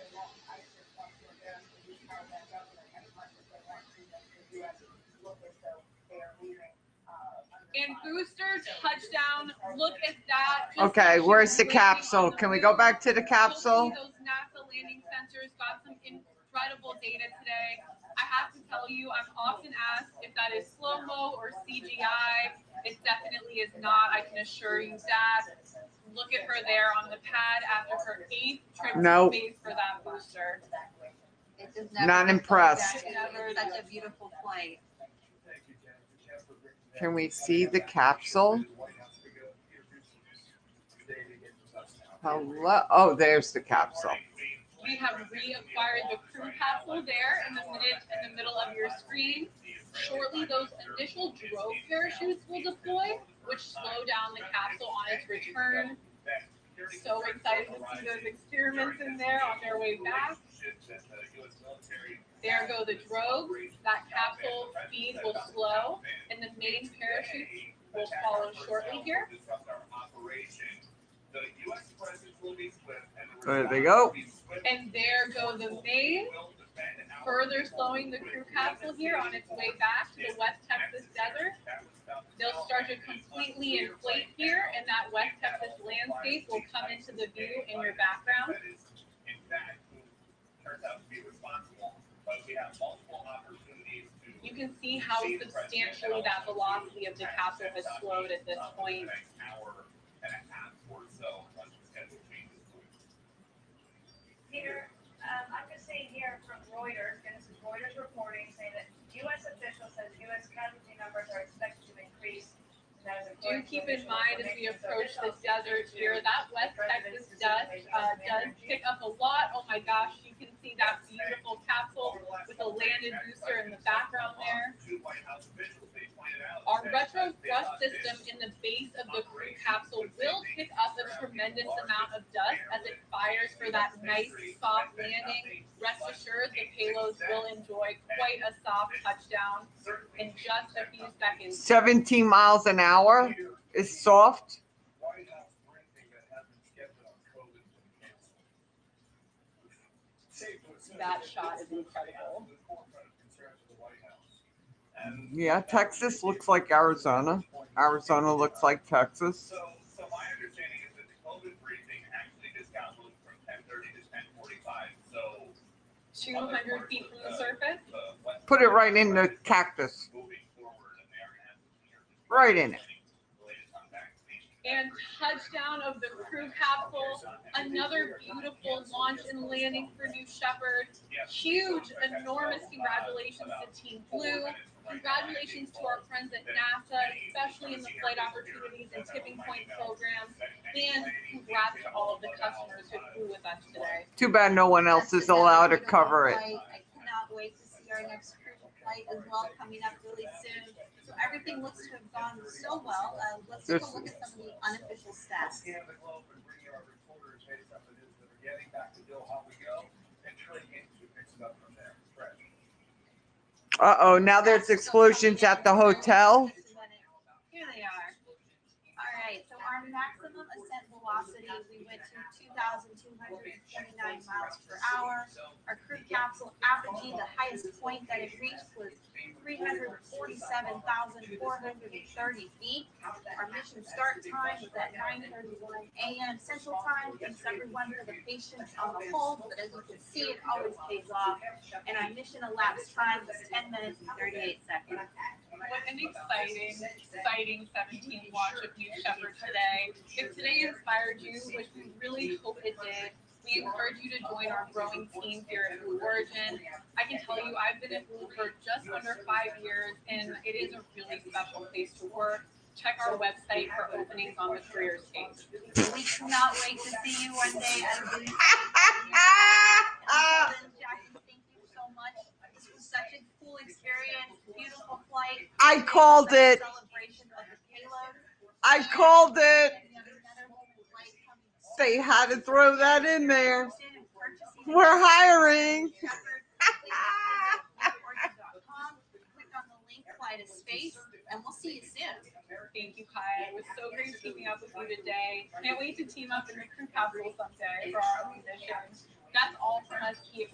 And booster touchdown, look at that. Just Okay, like where's the she was capsule? waiting Can we go back to the on capsule? Those NASA landing sensors got some incredible data today. I have to tell you, I'm often asked if that is slow-mo or CGI. It definitely is not, I can assure you that. Look at her there on the pad after her 8th trip to space for that booster. It just never Not impressed. Such a beautiful flight. Can we see the capsule? Hello? Oh, there's the capsule. We have reacquired the crew capsule there in the middle of your screen. Shortly, those initial drone parachutes will deploy, which slow down the capsule on its return. So excited to see those experiments in there on their way back. There go the drogues. That capsule speed will slow, and the main parachute will follow shortly here. There they go. And there go the main, further slowing the crew capsule here on its way back to the West Texas desert. They'll start to completely inflate here, and that West Texas landscape will come into the view in your background. You can see how substantially that velocity of the capsule has slowed at this point. Peter, I'm just saying here from Reuters, and this is Reuters reporting, saying that U.S. officials says U.S. casualty numbers are expected to increase. Do keep in mind as we approach the desert here, that West Texas dust does pick up a lot. Oh my gosh, you can see that beautiful capsule with a landed booster in the background there. Our retro thrust system in the base of the crew capsule will pick up a tremendous amount of dust as it fires for that nice soft landing. Rest assured, the payloads will enjoy quite a soft touchdown in just a few seconds. 17 miles an hour is soft. That shot is incredible. Yeah, Texas looks like Arizona. Arizona looks like Texas. So my understanding is that the COVID briefing actually just got moved from 10:30 to 10:45. So 200 feet from the surface. Put it right in the cactus. Right in it. And touchdown of the crew capsule. Another beautiful launch and landing for New Shepard. Huge, enormous congratulations to Team Blue. Congratulations to our friends at NASA, especially in the flight opportunities and tipping point programs. And congrats to all of the customers who flew with us today. Too bad no one else is allowed to cover it. I cannot wait to see our next crew flight as well coming up really soon. So everything looks to have gone so well. Let's take a look at some of the unofficial stats. Uh-oh, now there's explosions at the hotel. Here they are. All right, so our maximum ascent velocity, we went to 2,229 miles per hour. Our crew capsule apogee, the highest point that it reached was 347,430 feet. Our mission start time was at 9:31 a.m. Central Time. Thanks everyone for the patience on the hold, but as you can see, it always pays off. And our mission elapsed time was 10 minutes and 38 seconds. What an exciting 17th launch of New Shepard today. If today inspired you, which we really hope it did, we encourage you to join our growing team here at Blue Origin. I can tell you I've been at Blue for just under 5 years, and it is a really special place to work. Check our website for openings on the careers page. We cannot wait to see you one day at Blue. Jackie, thank you so much. This was such a cool experience, beautiful flight. I called it. Celebration of the payload. I called it. They had to throw that in there. We're hiring. Click on the link, fly to space, and we'll see you soon. Thank you, Kaya. It was so great teaming up with you today. Can't wait to team up in the crew capsule someday for our own mission. That's all from us here.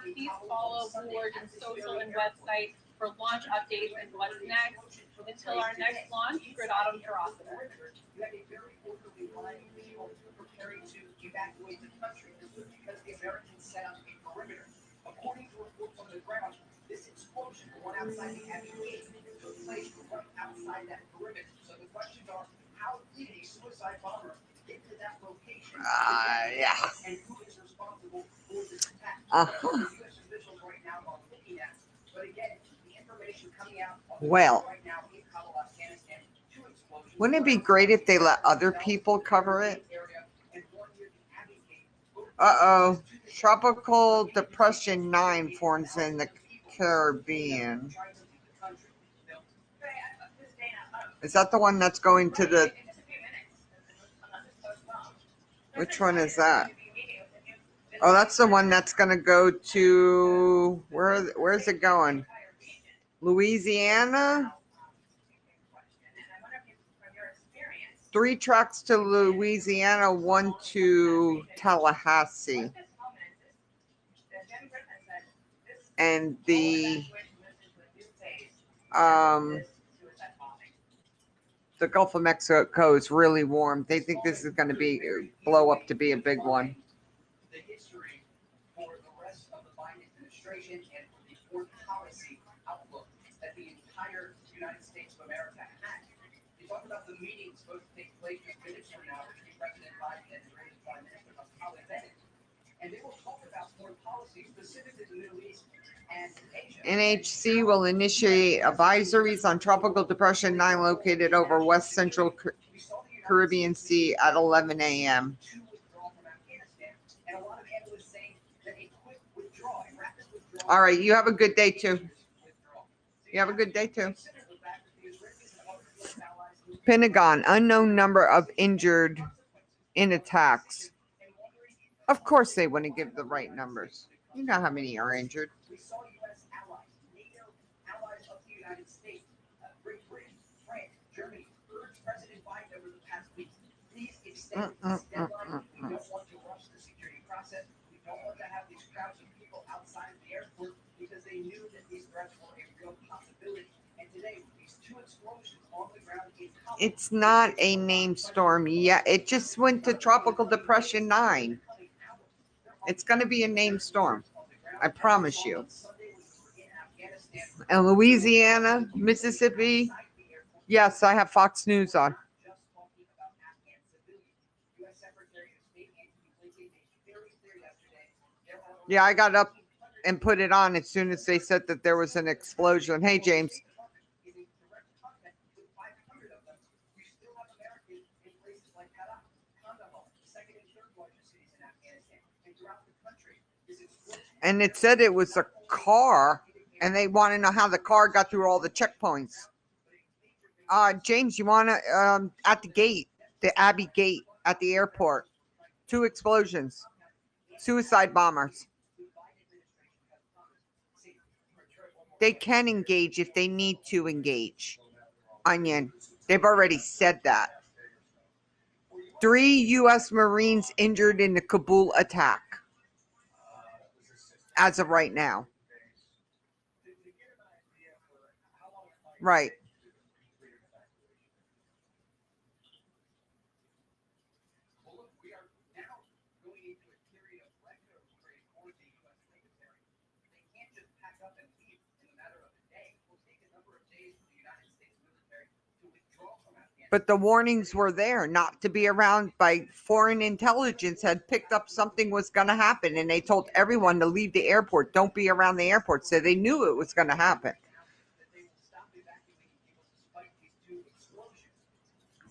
Please follow Blue Origin's social and website for launch updates and what's next. Until our next launch, Gradatum Ferociter. Preparing to evacuate the country because the Americans set up a perimeter. According to reports on the ground, this explosion, the one outside the Abbey Gate, took place right outside that perimeter. So the questions are, how did a suicide bomber get to that location? Yeah. And who is responsible for this attack? Uh-huh. U.S. officials right now are looking at it. But again, the information coming out Well, right now in Kabul, Afghanistan, two explosions. wouldn't it be great if they let other people cover it? Uh-oh. Tropical Depression 9 forms in the Caribbean. Is that the one that's going to the Which one is that? Oh, that's the one that's going to go to, where's it going? Louisiana? 3 trucks to Louisiana, 1 to Tallahassee. And the Gulf of Mexico is really warm. They think this is going to blow up to be a big one. The history for the rest of the Biden administration and for the foreign policy outlook that the entire United States of America had. You talk about the meeting supposed to take place just minutes from now between President Biden and Israeli Prime Minister Naftali Bennett. And they will talk about foreign policy specific to the Middle East and Asia. NHC will initiate advisories on Tropical Depression 9 located over West Central Caribbean Sea at 11 a.m. All right, you have a good day too. You have a good day too. Pentagon, unknown number of injured in attacks. Of course they want to give the right numbers. You know how many are injured. We saw U.S. allies, NATO allies of the United States, Great Britain, France, Germany, urged President Biden over the past week, please extend this deadline. We don't want to rush the security process. We don't want to have these crowds of people outside the airport because they knew that these threats were a real possibility. And today, with these 2 explosions on the ground in Kabul, it's not a named storm yet. It just went to Tropical Depression 9. It's going to be a named storm. I promise you. And Louisiana, Mississippi. Yes, I have Fox News on. Yeah, I got up and put it on as soon as they said that there was an explosion. Hey, James. And it said it was a car, and they want to know how the car got through all the checkpoints. James, you want to, at the gate, the Abbey Gate at the airport, 2 explosions, suicide bombers. They can engage if they need to engage. Onion, they've already said that. 3 U.S. Marines injured in the Kabul attack. As of right now. Right. We are now going into a period of retrograde for the U.S. military. They can't just pack up and leave in a matter of a day. It will take a number of days for the United States military to withdraw from Afghanistan. But the warnings were there not to be around. By foreign intelligence had picked up something was going to happen, and they told everyone to leave the airport. Don't be around the airport. So they knew it was going to happen.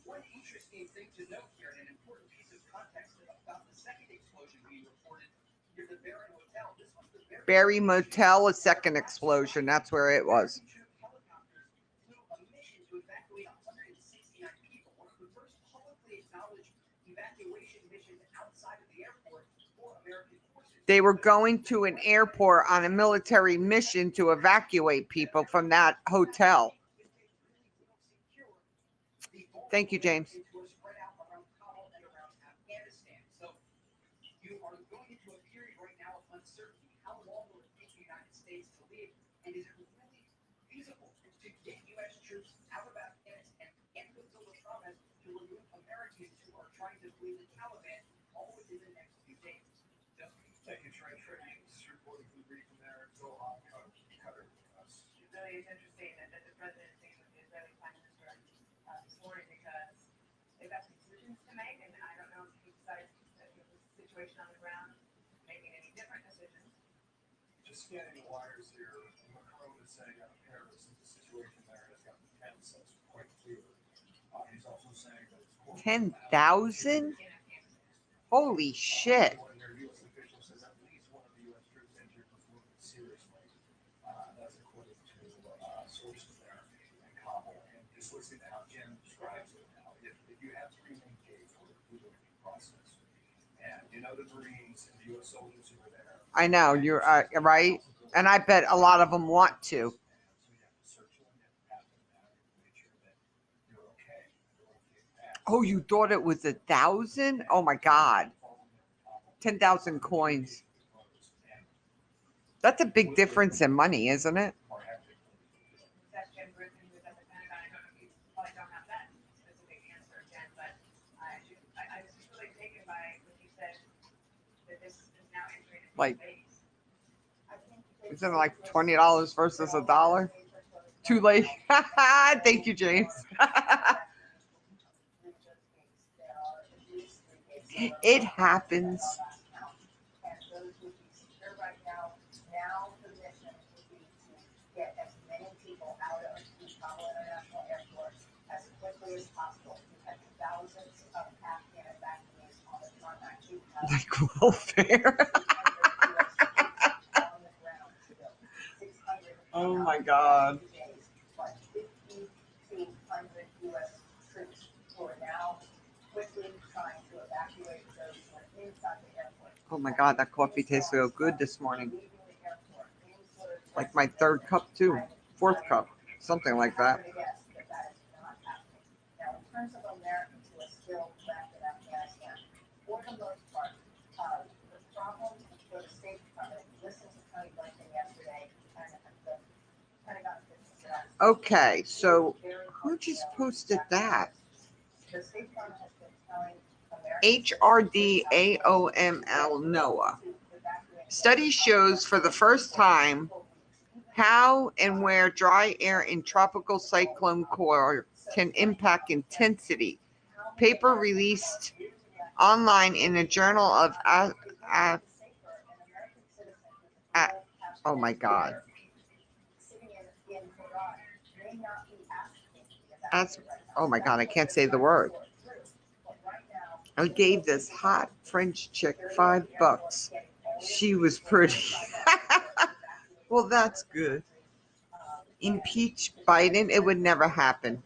One interesting thing to note here, and an important piece of context about the second explosion we reported near the Barry Motel. This was the Barry Motel, a second explosion. That's where it was. Helicopters flew a mission to evacuate 169 people. One of the first publicly acknowledged evacuation missions outside of the airport for American forces. They were going to an airport on a military mission to evacuate people from that hotel. Thank you, James. So you are going into a period right now of uncertainty. How long will it take the United States to leave? And is it really feasible to get U.S. troops out of Afghanistan and fulfill the promise to remove Americans who are trying to flee the Taliban all within the next few days? Thank you, Trey. This report we read from there and go on Qatar. It really is interesting that the president is with the Israeli Prime Minister this morning because they've got some decisions to make, and I don't know if he decides that with the situation on the ground, making any different decisions. Just scanning the wires here, Macron is saying out of Paris that the situation there has gotten tense. That's quite clear. He's also saying that it's 10,000? Holy shit. One of their U.S. officials says at least one of the U.S. troops injured was wounded seriously. That's according to sources there in Kabul. And just listening to how Jim describes it now, if you have 3 main gates for the process, and other Marines and the U.S. soldiers who were there. I know, you're right. And I bet a lot of them want to. So you have to search them, you have to pat them down, you have to make sure that you're okay. You're okay. Oh, you thought it was 1,000? Oh my God. 10,000 coins. That's a big difference in money, isn't it? That's Jim Griffin, who's at the Pentagon. I don't know if you probably don't have that specific answer again, but I was just really taken by what you said, that this is now entering into Like, space. isn't it like $20 versus $1? Too late. Thank you, James. It happens. And those would be secure right now. Now the mission would be to get as many people out of the Kabul International Airport as quickly as possible. We've had thousands of Afghan evacuees on the front actually. Like welfare. On the ground still. 600 Oh my God. but 5,200 U.S. troops who are now quickly trying to evacuate those who are inside the airport. Oh my God, that coffee tastes so good this morning. Like my third cup too. Fourth cup. Something like that. Yes, that is not happening. Now, in terms of Americans who are still trapped in Afghanistan, for the most part, the problem for the State Department, listen to Tony Blinken yesterday, and the Pentagon officials said, Okay, so who just posted that? the State Department has been telling Americans HRDAOML NOAA. Study shows for the first time how and where dry air in tropical cyclone core can impact intensity. Paper released online in a journal of oh my God. Oh my God, I can't say the word. I gave this hot French chick $5. She was pretty. Well, that's good. Impeach Biden, it would never happen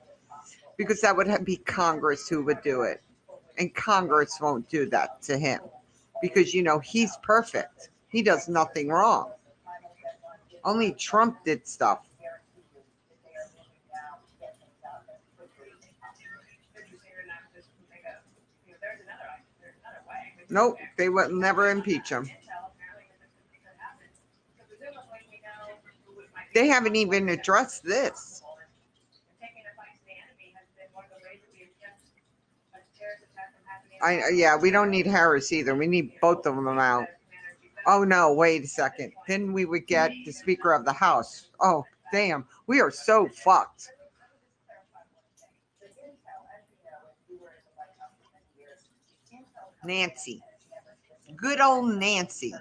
because that would be Congress who would do it. And Congress won't do that to him because, you know, he's perfect. He does nothing wrong. Only Trump did stuff. Nope, they would never impeach him. They haven't even addressed this. Yeah, we don't need Harris either. We need both of them out. Oh no, wait a second. Then we would get the Speaker of the House. Oh, damn. We are so fucked. Nancy. Good old Nancy.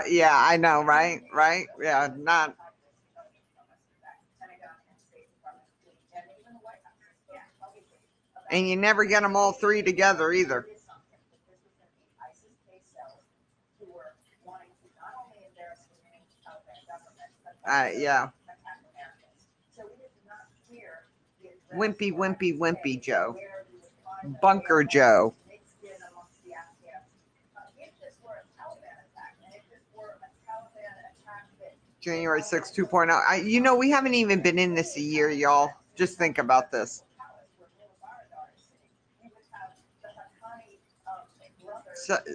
Yeah, I know, right? Right? Yeah, not. And you never get them all three together either. Yeah. Wimpy, wimpy, wimpy Joe. Bunker Joe. January 6, 2.0. You know, we haven't even been in this a year, y'all. Just think about this.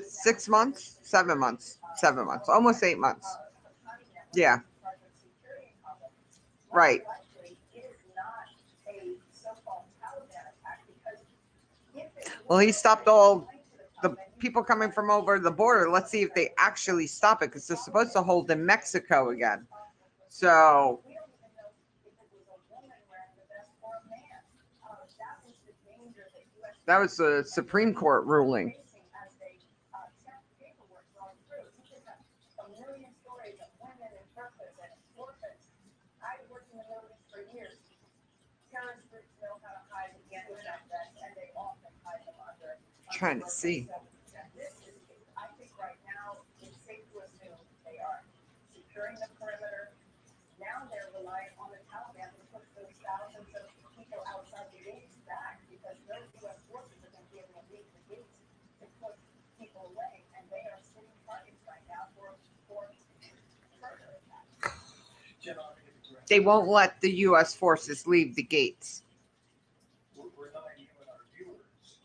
6 months? 7 months. 7 months. Almost 8 months. Yeah. Right. Well, he stopped all the people coming from over the border. Let's see if they actually stop it because they're supposed to hold in Mexico again. So that was the Supreme Court ruling. Trying to see. I think right now it's safe to assume they are securing the perimeter. Now they're relying on the Taliban to put those thousands of people outside the gates back because those U.S. forces are going to be They won't let the U.S. forces leave the gates. Reminding you and our viewers,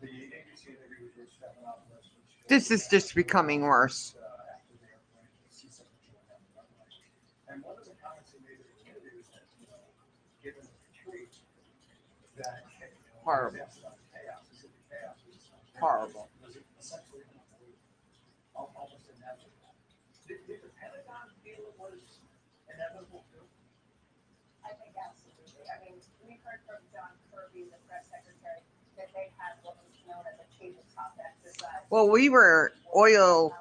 the agency that we were stepping off the list, which This is just becoming worse. after the airplane, the C-17 went down the runway. And one of the comments they made to the community was that, given the retreat, that Horrible. chaos, is it the chaos? Horrible. Was it essentially almost inevitable? Did the Pentagon feel it was inevitable too? I think absolutely. I mean, we heard from John Kirby, the press secretary, that they had what was known as a tabletop exercise. Well, we were oil,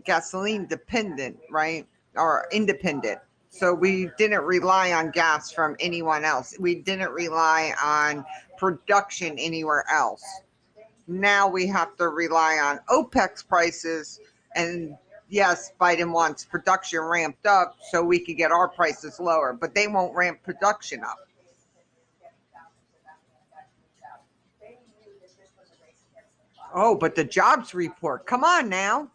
gasoline dependent, right? Or independent. So we didn't rely on gas from anyone else. We didn't rely on production anywhere else. Now we have to rely on OPEC's prices. And yes, Biden wants production ramped up so we can get our prices lower, but they won't ramp production up. Oh, but the jobs report. Come on now.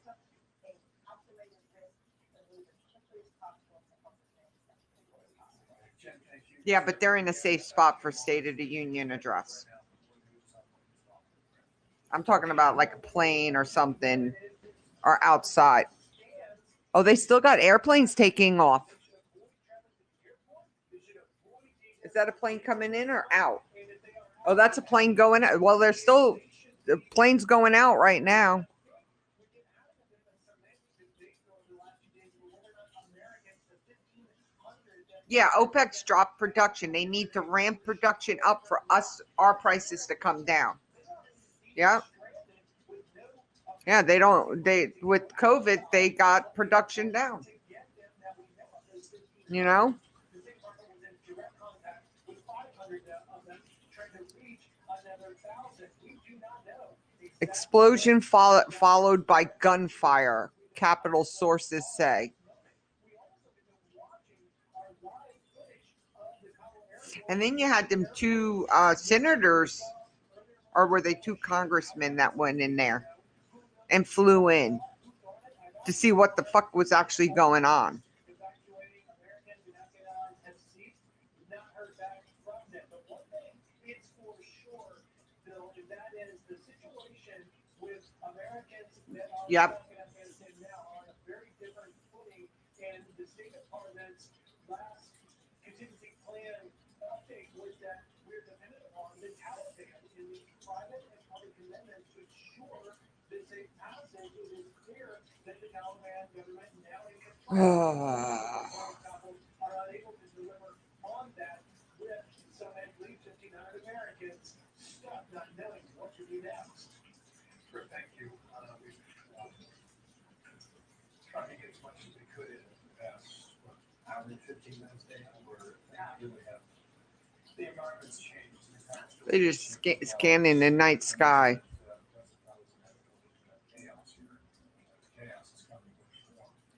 Yeah, but they're in a safe spot for State of the Union address. I'm talking about like a plane or something, or outside. Oh, they still got airplanes taking off. Is that a plane coming in or out? Oh, that's a plane going out. Well, there's still the planes going out right now. Yeah, OPEC's dropped production. They need to ramp production up for us, our prices to come down. Yeah. Yeah, with COVID, they got production down. You know? Explosion followed by gunfire, Capitol sources say. And then you had them two senators, or were they two congressmen that went in there and flew in to see what the fuck was actually going on. Yep. Thank you. We've tried to get as much as we could in the past hour and 15 minutes now. The environment's changed. They just scanning the night sky.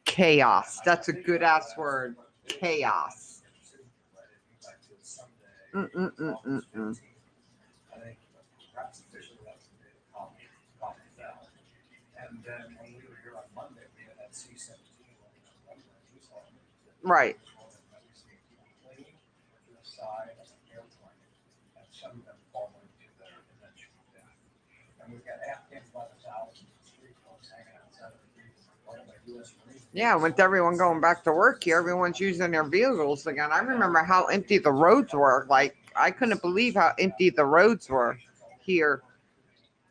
Chaos. That's a good ass word. Chaos. I think perhaps officially that's the day the comet fell. And then when we were here on Monday, we had that C-17. Right. Side of the airplane, and some of them falling to their eventual death. And we've got Afghans by the thousands, street folks hanging outside of the U.S. Marines. Yeah, with everyone going back to work here, everyone's using their vehicles again. I remember how empty the roads were. Like, I couldn't believe how empty the roads were here,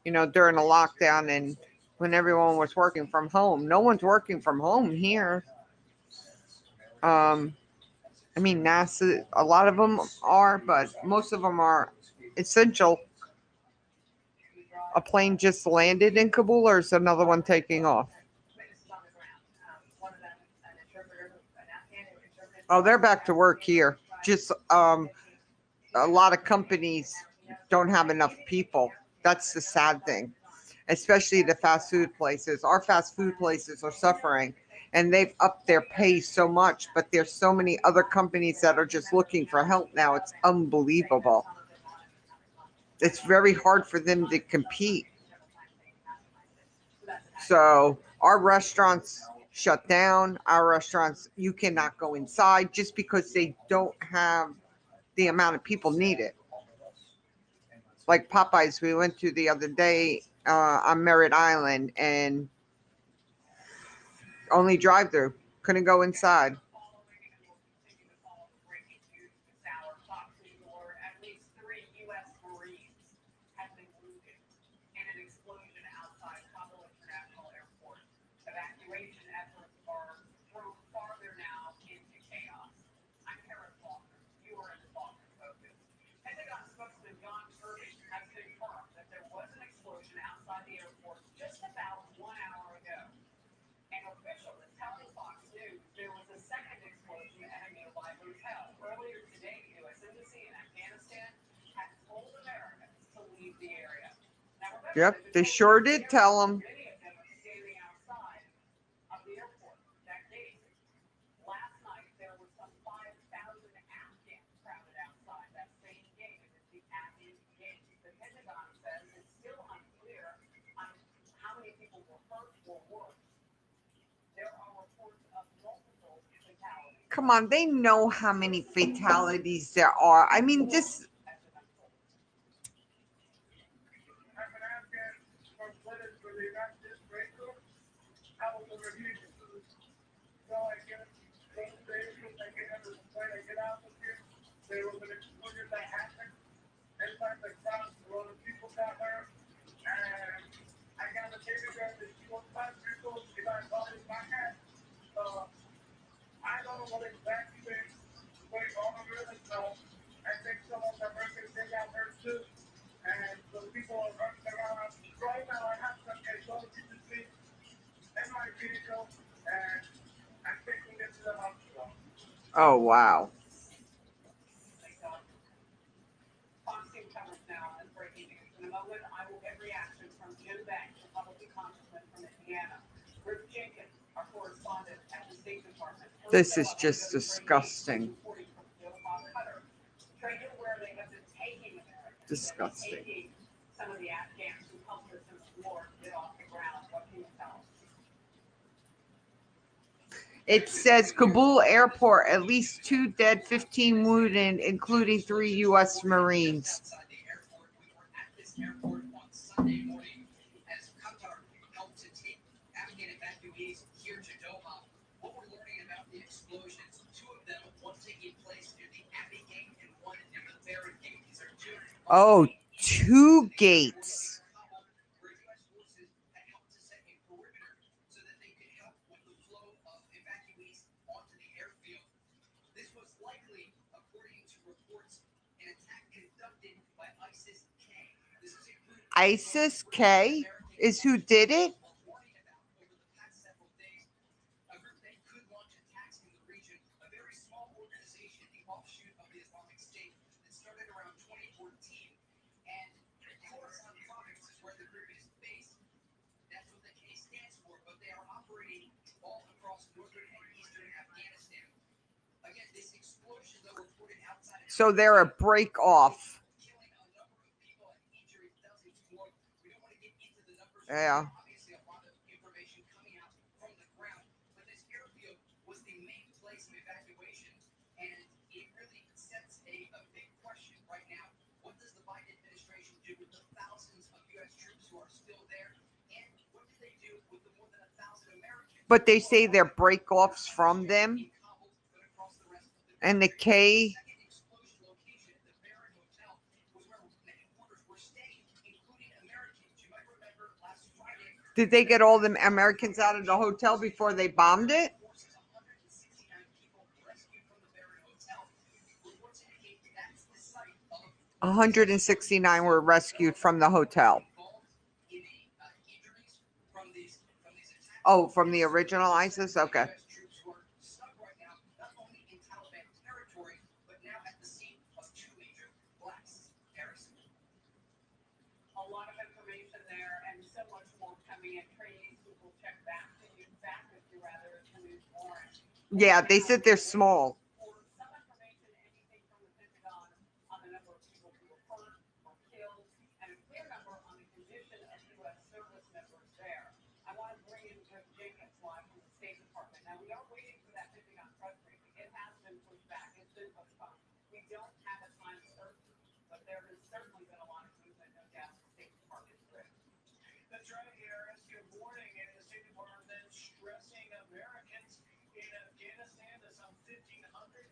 during the lockdown and when everyone was working from home. No one's working from home here. I mean, NASA, a lot of them are, but most of them are essential. A plane just landed in Kabul, or is another one taking off? Oh, they're back to work here. Just a lot of companies don't have enough people. That's the sad thing, especially the fast food places. Our fast food places are suffering. And they've upped their pay so much, but there's so many other companies that are just looking for help now. It's unbelievable. It's very hard for them to compete. So our restaurants shut down. Our restaurants, you cannot go inside just because they don't have the amount of people needed. Like Popeyes, we went to the other day on Merritt Island, and only drive-through. Couldn't go inside. At least 3 U.S. Marines have been wounded in an explosion outside Kabul International Airport. Evacuation efforts are thrown farther now into chaos. I'm Karen Faulkner. You are in the Faulkner Focus. Pentagon spokesman John Kirby has confirmed that there was an explosion outside the airport just about 1 hour ago. An official is telling Fox News there was a second explosion at a nearby hotel. Earlier today, the U.S. Embassy in Afghanistan had told Americans to leave the area. Now, remember, Yep, they sure did tell them. many of them are standing outside of the airport that gate. Last night, there were some 5,000 Afghans crowded outside that same gate. It is the Afghan gate. The Pentagon says it's still unclear on how many people were hurt or worse. There are reports of multiple fatalities. Come on, they know how many fatalities there are. I mean, this. There was an explosion that happened. Inside the crowd, a lot of people got hurt. And I got a telegram that she was 5 people. She got involved in my hand. I don't know what exactly is going on over there. So I think some of the Americans, they got hurt too. And the people are running around. Right now, I have some casualties to see in my vehicle. And I'm taking this to the hospital. Oh, wow. Fox News coverage now as breaking news. In a moment, I will get reaction from Jim Banks, Republican congressman from Indiana. Rick Jenkins, our correspondent at the State Department. This is just disgusting. Disgusting. Taking some of the Afghans who helped us in the war get off the ground. What can you tell us? It says Kabul airport, at least 2 dead, 15 wounded, including 3 U.S. Marines. Outside the airport, we were at this airport on Sunday morning as Qatar helped to take Afghan evacuees here to Doha. What we're learning about the explosions, 2 of them, one taking place near the Abbey Gate and one near the Barrett Gate. These are 2. Oh, 2 gates. Where U.S. forces had helped to set a perimeter so that they could help with the flow of evacuees onto the airfield. This was likely, according to reports, an attack conducted by ISIS-K. This is a group ISIS-K is who did it? warning about over the past several days. A group that could launch attacks in the region. A very small organization, the offshoot of the Islamic State, that started around 2014. And Khorasan province is where the group is based. That's what the K stands for, but they are operating all across northern and eastern Afghanistan. Again, this explosion, though, reported outside of So they're a break off. killing a number of people and injuring dozens more. We don't want to get into the numbers. Yeah. Obviously, a lot of information coming out from the ground, but this airfield was the main place of evacuation, and it really sets a big question right now. What does the Biden administration do with the thousands of U.S. troops who are still there, and what do they do with the more than 1,000 Americans? But they say they're break-offs from them. And the K, Second explosion location at the Barrett Hotel was where many workers were staying, including Americans. You might remember last Friday, did they get all the Americans out of the hotel before they bombed it? forces 169 people rescued from the Barrett Hotel. Reports indicate that's the site of 169 were rescued from the hotel. involved in injuries from these attacks. Oh, from the original ISIS? Okay. U.S. troops who are stuck right now, not only in Taliban territory, but now at the scene of 2 major blasts. Harrison. A lot of information there and so much more coming in. Trainees who will check back to you back with you rather to news warrant. Yeah, they said they're small. For some information, anything from the Pentagon on the number of people who were hurt or killed, and a clear number on the condition of U.S. service members there. I want to bring in Rick Jenkins live from the State Department. there has certainly been a lot of movement, no doubt, in the State Department. That's right, Harris. Good morning. And the State Department stressing Americans in Afghanistan to some 1,500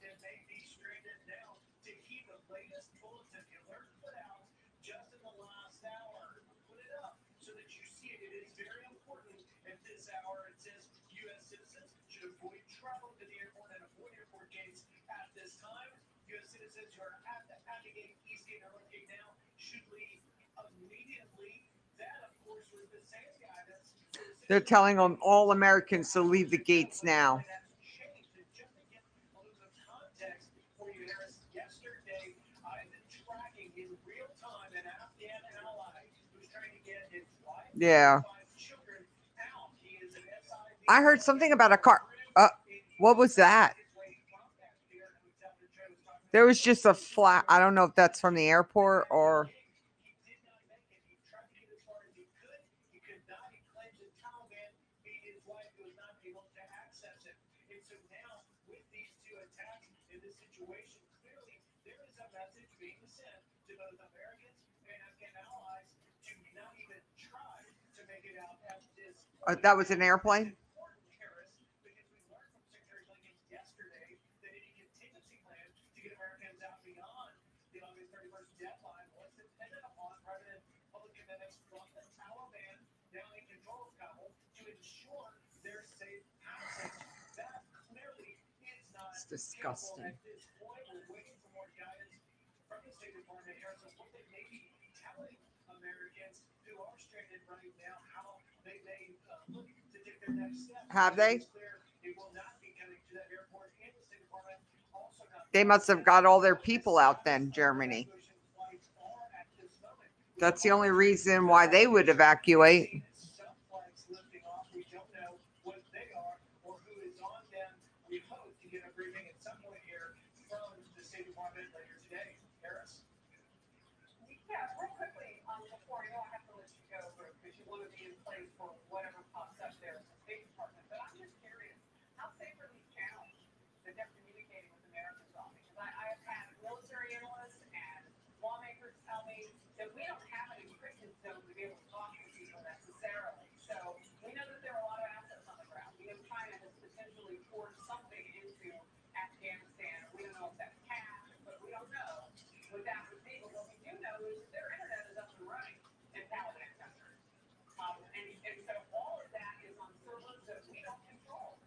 that may be stranded now to heed the latest bulletin alert put out just in the last hour. Put it up so that you see it. It is very important. At this hour, it says U.S. citizens should avoid travel to the airport and avoid airport gates at this time. U.S. citizens who are at the Gate, Eastgate, or Northgate now should leave immediately. That, of course, was the same guidance. They're telling them all Americans to leave the gates now. Changed. And just to get a little bit of context for you, Harris, yesterday I've been tracking in real time an Afghan ally who's trying to get his wife Yeah. and 5 children out. He is an SIV. I heard something about a car. What was that? There was just a flat. I don't know if that's from the airport or. He did not make it. He tried to get as far as he could. He could not. He claimed the Taliban beat his wife, who was not able to access it. And so now, with these 2 attacks in this situation, clearly there is a message being sent to both Americans and Afghan allies to not even try to make it out at this point. That was an airplane? Important, Harris, because we learned from Secretary Blinken yesterday that any contingency plan to get Americans out beyond the August 31st deadline was dependent upon private and public commitments from the Taliban now in control of Kabul to ensure their safe passage. That clearly is not It's disgusting. at this point. We're waiting for more guidance from the State Department, Harris, of what they may be telling Americans who are stranded right now, how they may look to take their next step. Have they? It's clear it will not be coming to that airport, and the State Department also got They must have got all their people out then, Germany. That's the only reason why they would evacuate. some flights lifting off. We don't know what they are or who is on them. We hope to get a briefing at some point here from the State Department later today. Harris? Yeah, real quickly, before I know I have to let you go, because you want to be in place for whatever pops up there at the State Department. But I'm just curious, how safe are these channels that they're communicating with Americans on? Because I have had military analysts and lawmakers tell me that we don't have an encrypted zone to be able to talk to people necessarily. So we know that there are a lot of assets on the ground. We know China has potentially poured something into Afghanistan. We don't know if that's cash, but we don't know what that would be. But what we do know is that their internet is up and running in Taliban country. And so all of that is on servers that we don't control.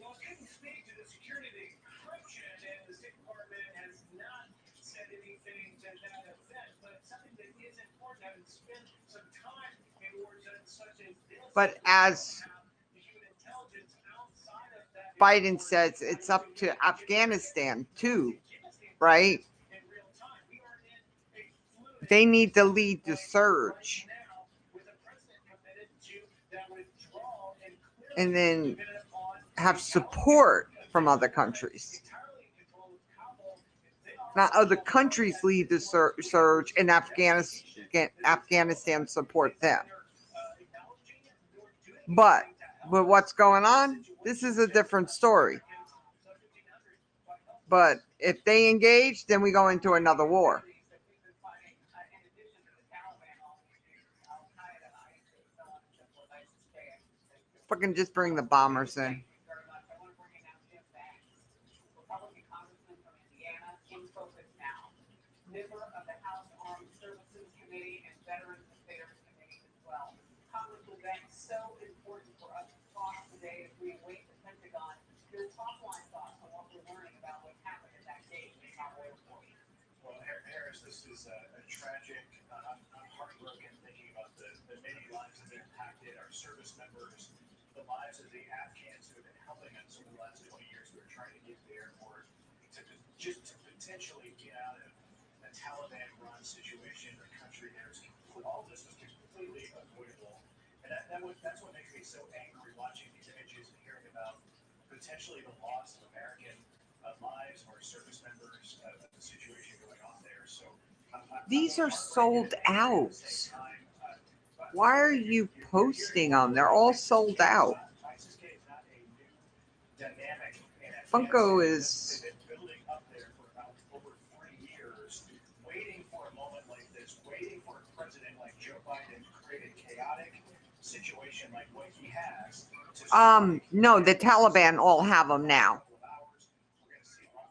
Well, it didn't speak to the security of the encryption, and the State Department has not said anything to that effect. But something that is important, having spent some time in war zones such as this. But as The human intelligence outside of that. Biden says, it's up to Afghanistan too, right? In real time, we are in a fluid. They need to lead the surge Now, with the president committed to that withdrawal and and then dependent upon have support from other countries. entirely in control of Kabul, they are Not other countries lead the surge and Afghanistan support them. acknowledging it nor doing But with what's going on, this is a different story. But if they engage, then we go into another war. That we've been fighting, in addition to the Taliban, all these years, Al Qaeda, ISIS, so on and so forth, ISIS-K. Fucking just bring the bombers in. Thank you very much. I want to bring in now Jim Banks, Republican congressman from Indiana, in focus now, member of the House Armed Services Committee and Veterans Affairs Committee as well. Congressman Banks, so important for us to talk today as we await the Pentagon. Your top line thoughts on what we're learning about what happened at that gate in Kabul Airport. Well, Harris, this is a tragic. I'm heartbroken thinking about the many lives that have been impacted, our service members, the lives of the Afghans who have been helping us over the last 20 years who are trying to get to the airport to potentially get out of a Taliban-run situation in the country. All this was completely avoidable. And that's what makes me so angry watching these images and hearing about potentially the loss of American lives or service members of the situation going on there. So These are sold out. Why are you posting them? They're all sold out. Funko is building up there for about over 3 years, waiting for situation like what he has. No, the Taliban all have them now.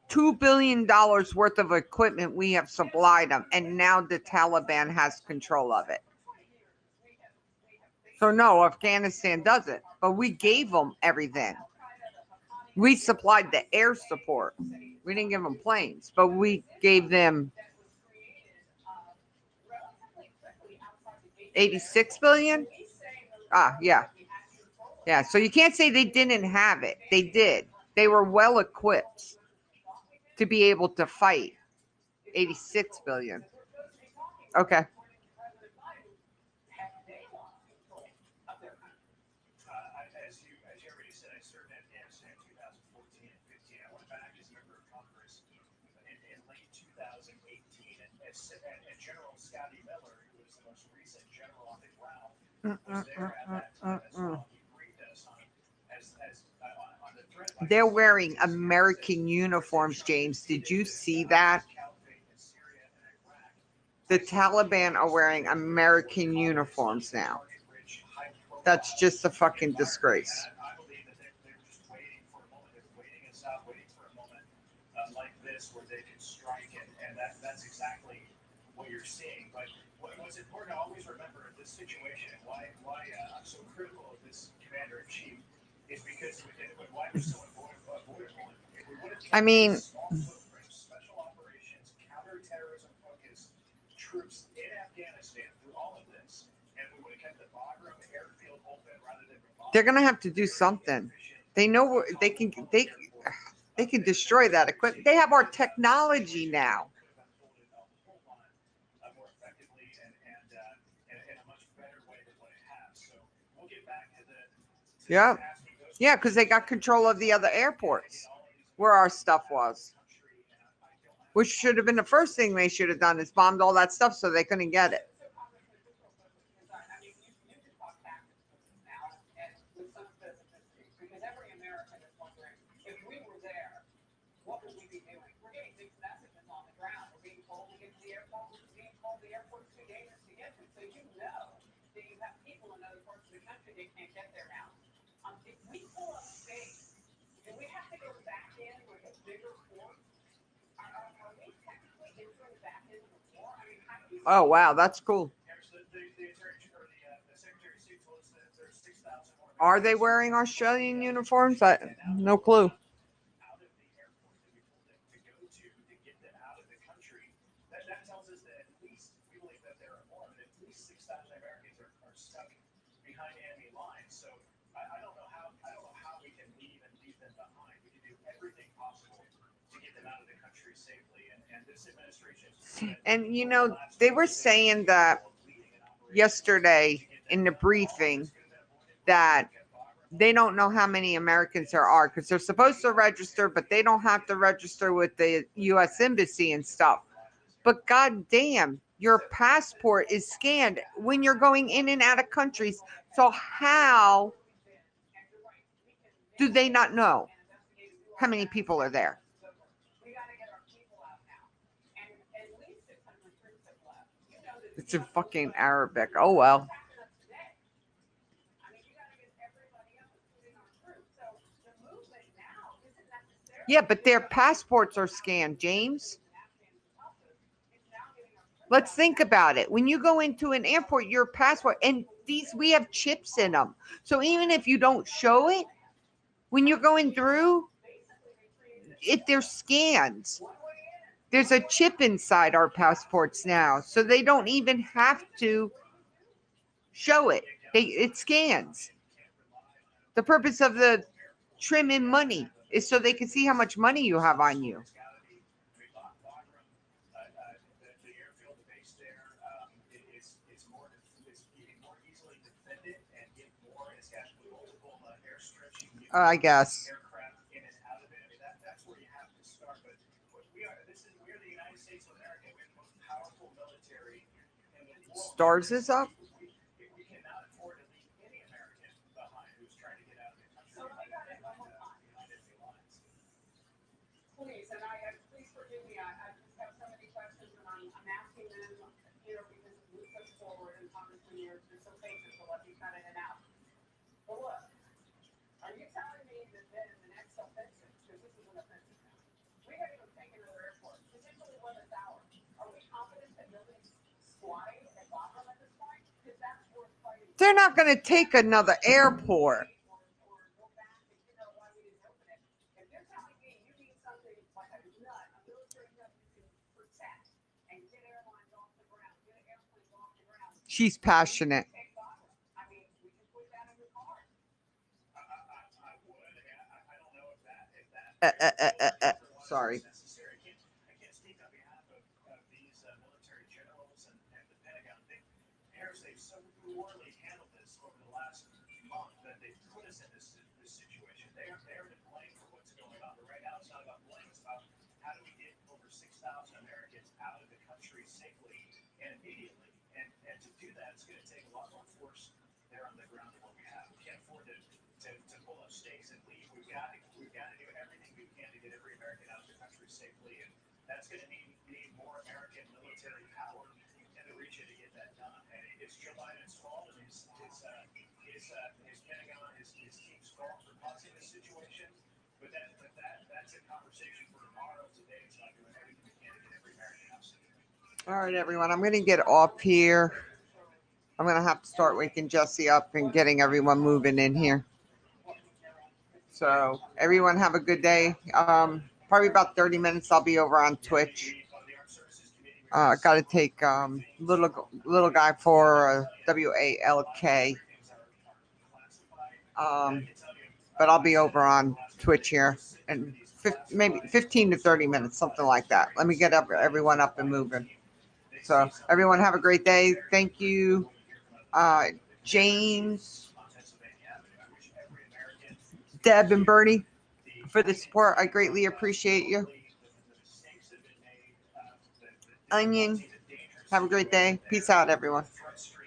$2 billion worth of equipment we have supplied them, and now the Taliban has control of it. So no, Afghanistan doesn't, but we gave them everything. We supplied the air support. We didn't give them planes, but we gave them 86 billion. Yeah. So you can't say they didn't have it. They did. They were well equipped to be able to fight. 86 billion. Okay. As you already said, I served in Afghanistan in 2014 and 15. I went back as a member of Congress in late 2018, and General Scotty Miller, who was the most recent general on the ground, was there at that time as well. He briefed us on the threat. They're wearing American uniforms, James. Did you see that? The Taliban are wearing American uniforms now. That's just a fucking disgrace. I believe that they're just waiting for a moment. They're waiting and stop waiting for a moment like this where they can strike, and that's exactly what you're seeing. But what's important to always remember in this situation, and why I'm so critical of this commander-in-chief, is because why we're so avoidable. If we would have kept small footprint, special operations, counterterrorism focused troops in Afghanistan through all of this, and we would have kept the Bagram airfield open rather than They're gonna have to do something. They know they can destroy that equipment. They have our technology now. more effectively and in a much better way than what it has. So we'll get back to the Yeah, because they got control of the other airports where our stuff was. Which should have been the first thing they should have done is bombed all that stuff so they couldn't get it. Because every American is wondering, if we were there, what would we be doing? We're getting mixed messages on the ground. We're being told to get to the airport. We're being told the airport's too dangerous to get to. So you know that you have people in other parts of the country that can't get there now. If we pull up space, and we have to go back in with a bigger force, are we technically entering the back end of the war? I mean, how do you... Oh, wow, that's cool. Are they wearing Australian uniforms? No clue. That tells us that at least we believe that there are more, but at least 6,000 Americans are stuck behind enemy lines. So I don't know how we can leave them behind. We can do everything possible to get them out of the country safely. And this administration. And you know, they were saying that yesterday in the briefing that they don't know how many Americans there are because they're supposed to register, but they don't have to register with the U.S. Embassy and stuff. But goddamn, your passport is scanned when you're going in and out of countries. So how do they not know how many people are there? It's in fucking Arabic. Oh, well. Yeah, but their passports are scanned, James. Let's think about it. When you go into an airport, your passport, and we have chips in them. So even if you don't show it, when you're going through, if they're scanned, there's a chip inside our passports now. So they don't even have to show it. It scans. The purpose of the trim in money is so they can see how much money you have on you. I guess. That's where you have to start. But we're the United States of America. We have the most powerful military in the world. Stars is up. We cannot afford to leave any American behind who's trying to get out of the country. Please, and please forgive me. I just have so many questions, and I'm asking them, because we push forward, and Congressman, you're so patient to let me cut in and out. But look, are you telling me that then in the next offensive, because this is an offensive now, we haven't even taken another airport, potentially one this hour. Are we confident that nobody's squatting at Bagram at this point? Because that's worth fighting. They're not going to take another airport. Or go back and figure out why we didn't open it. If you're telling me you need something like a nut, a military nut you can protect and get airlines off the ground, get airplanes off the ground. She's passionate. I mean, we can put that in the car. I would. I don't know if that Sorry. necessary. I can't speak on behalf of these military generals and the Pentagon. They've so poorly handled this over the last month that they've put us in this situation. They are to blame for what's going on. But right now, it's not about blame. It's about how do we get over 6,000 Americans out of the country safely and immediately. And to do that, it's going to take a lot more force there on the ground than what we have. We can't afford to pull up stakes and leave. We've got to do everything we can to get every American out of the country safely, and that's going to need more American military power in the region to get that done. And it's Joe Biden's fault and his Pentagon, his team's fault for causing this situation. But that's a conversation for tomorrow. Today, it's not doing everything we can to get every American out safely. All right, everyone. I'm going to get off here. I'm going to have to start waking Jesse up and getting everyone moving in here. So everyone have a good day. Probably about 30 minutes I'll be over on Twitch. Got to take little guy for WALK. But I'll be over on Twitch here in maybe 15 to 30 minutes, something like that. Let me get everyone up and moving. So everyone have a great day. Thank you, James, Deb, and Bernie for the support. I greatly appreciate you. Onion, have a great day. Peace out, everyone.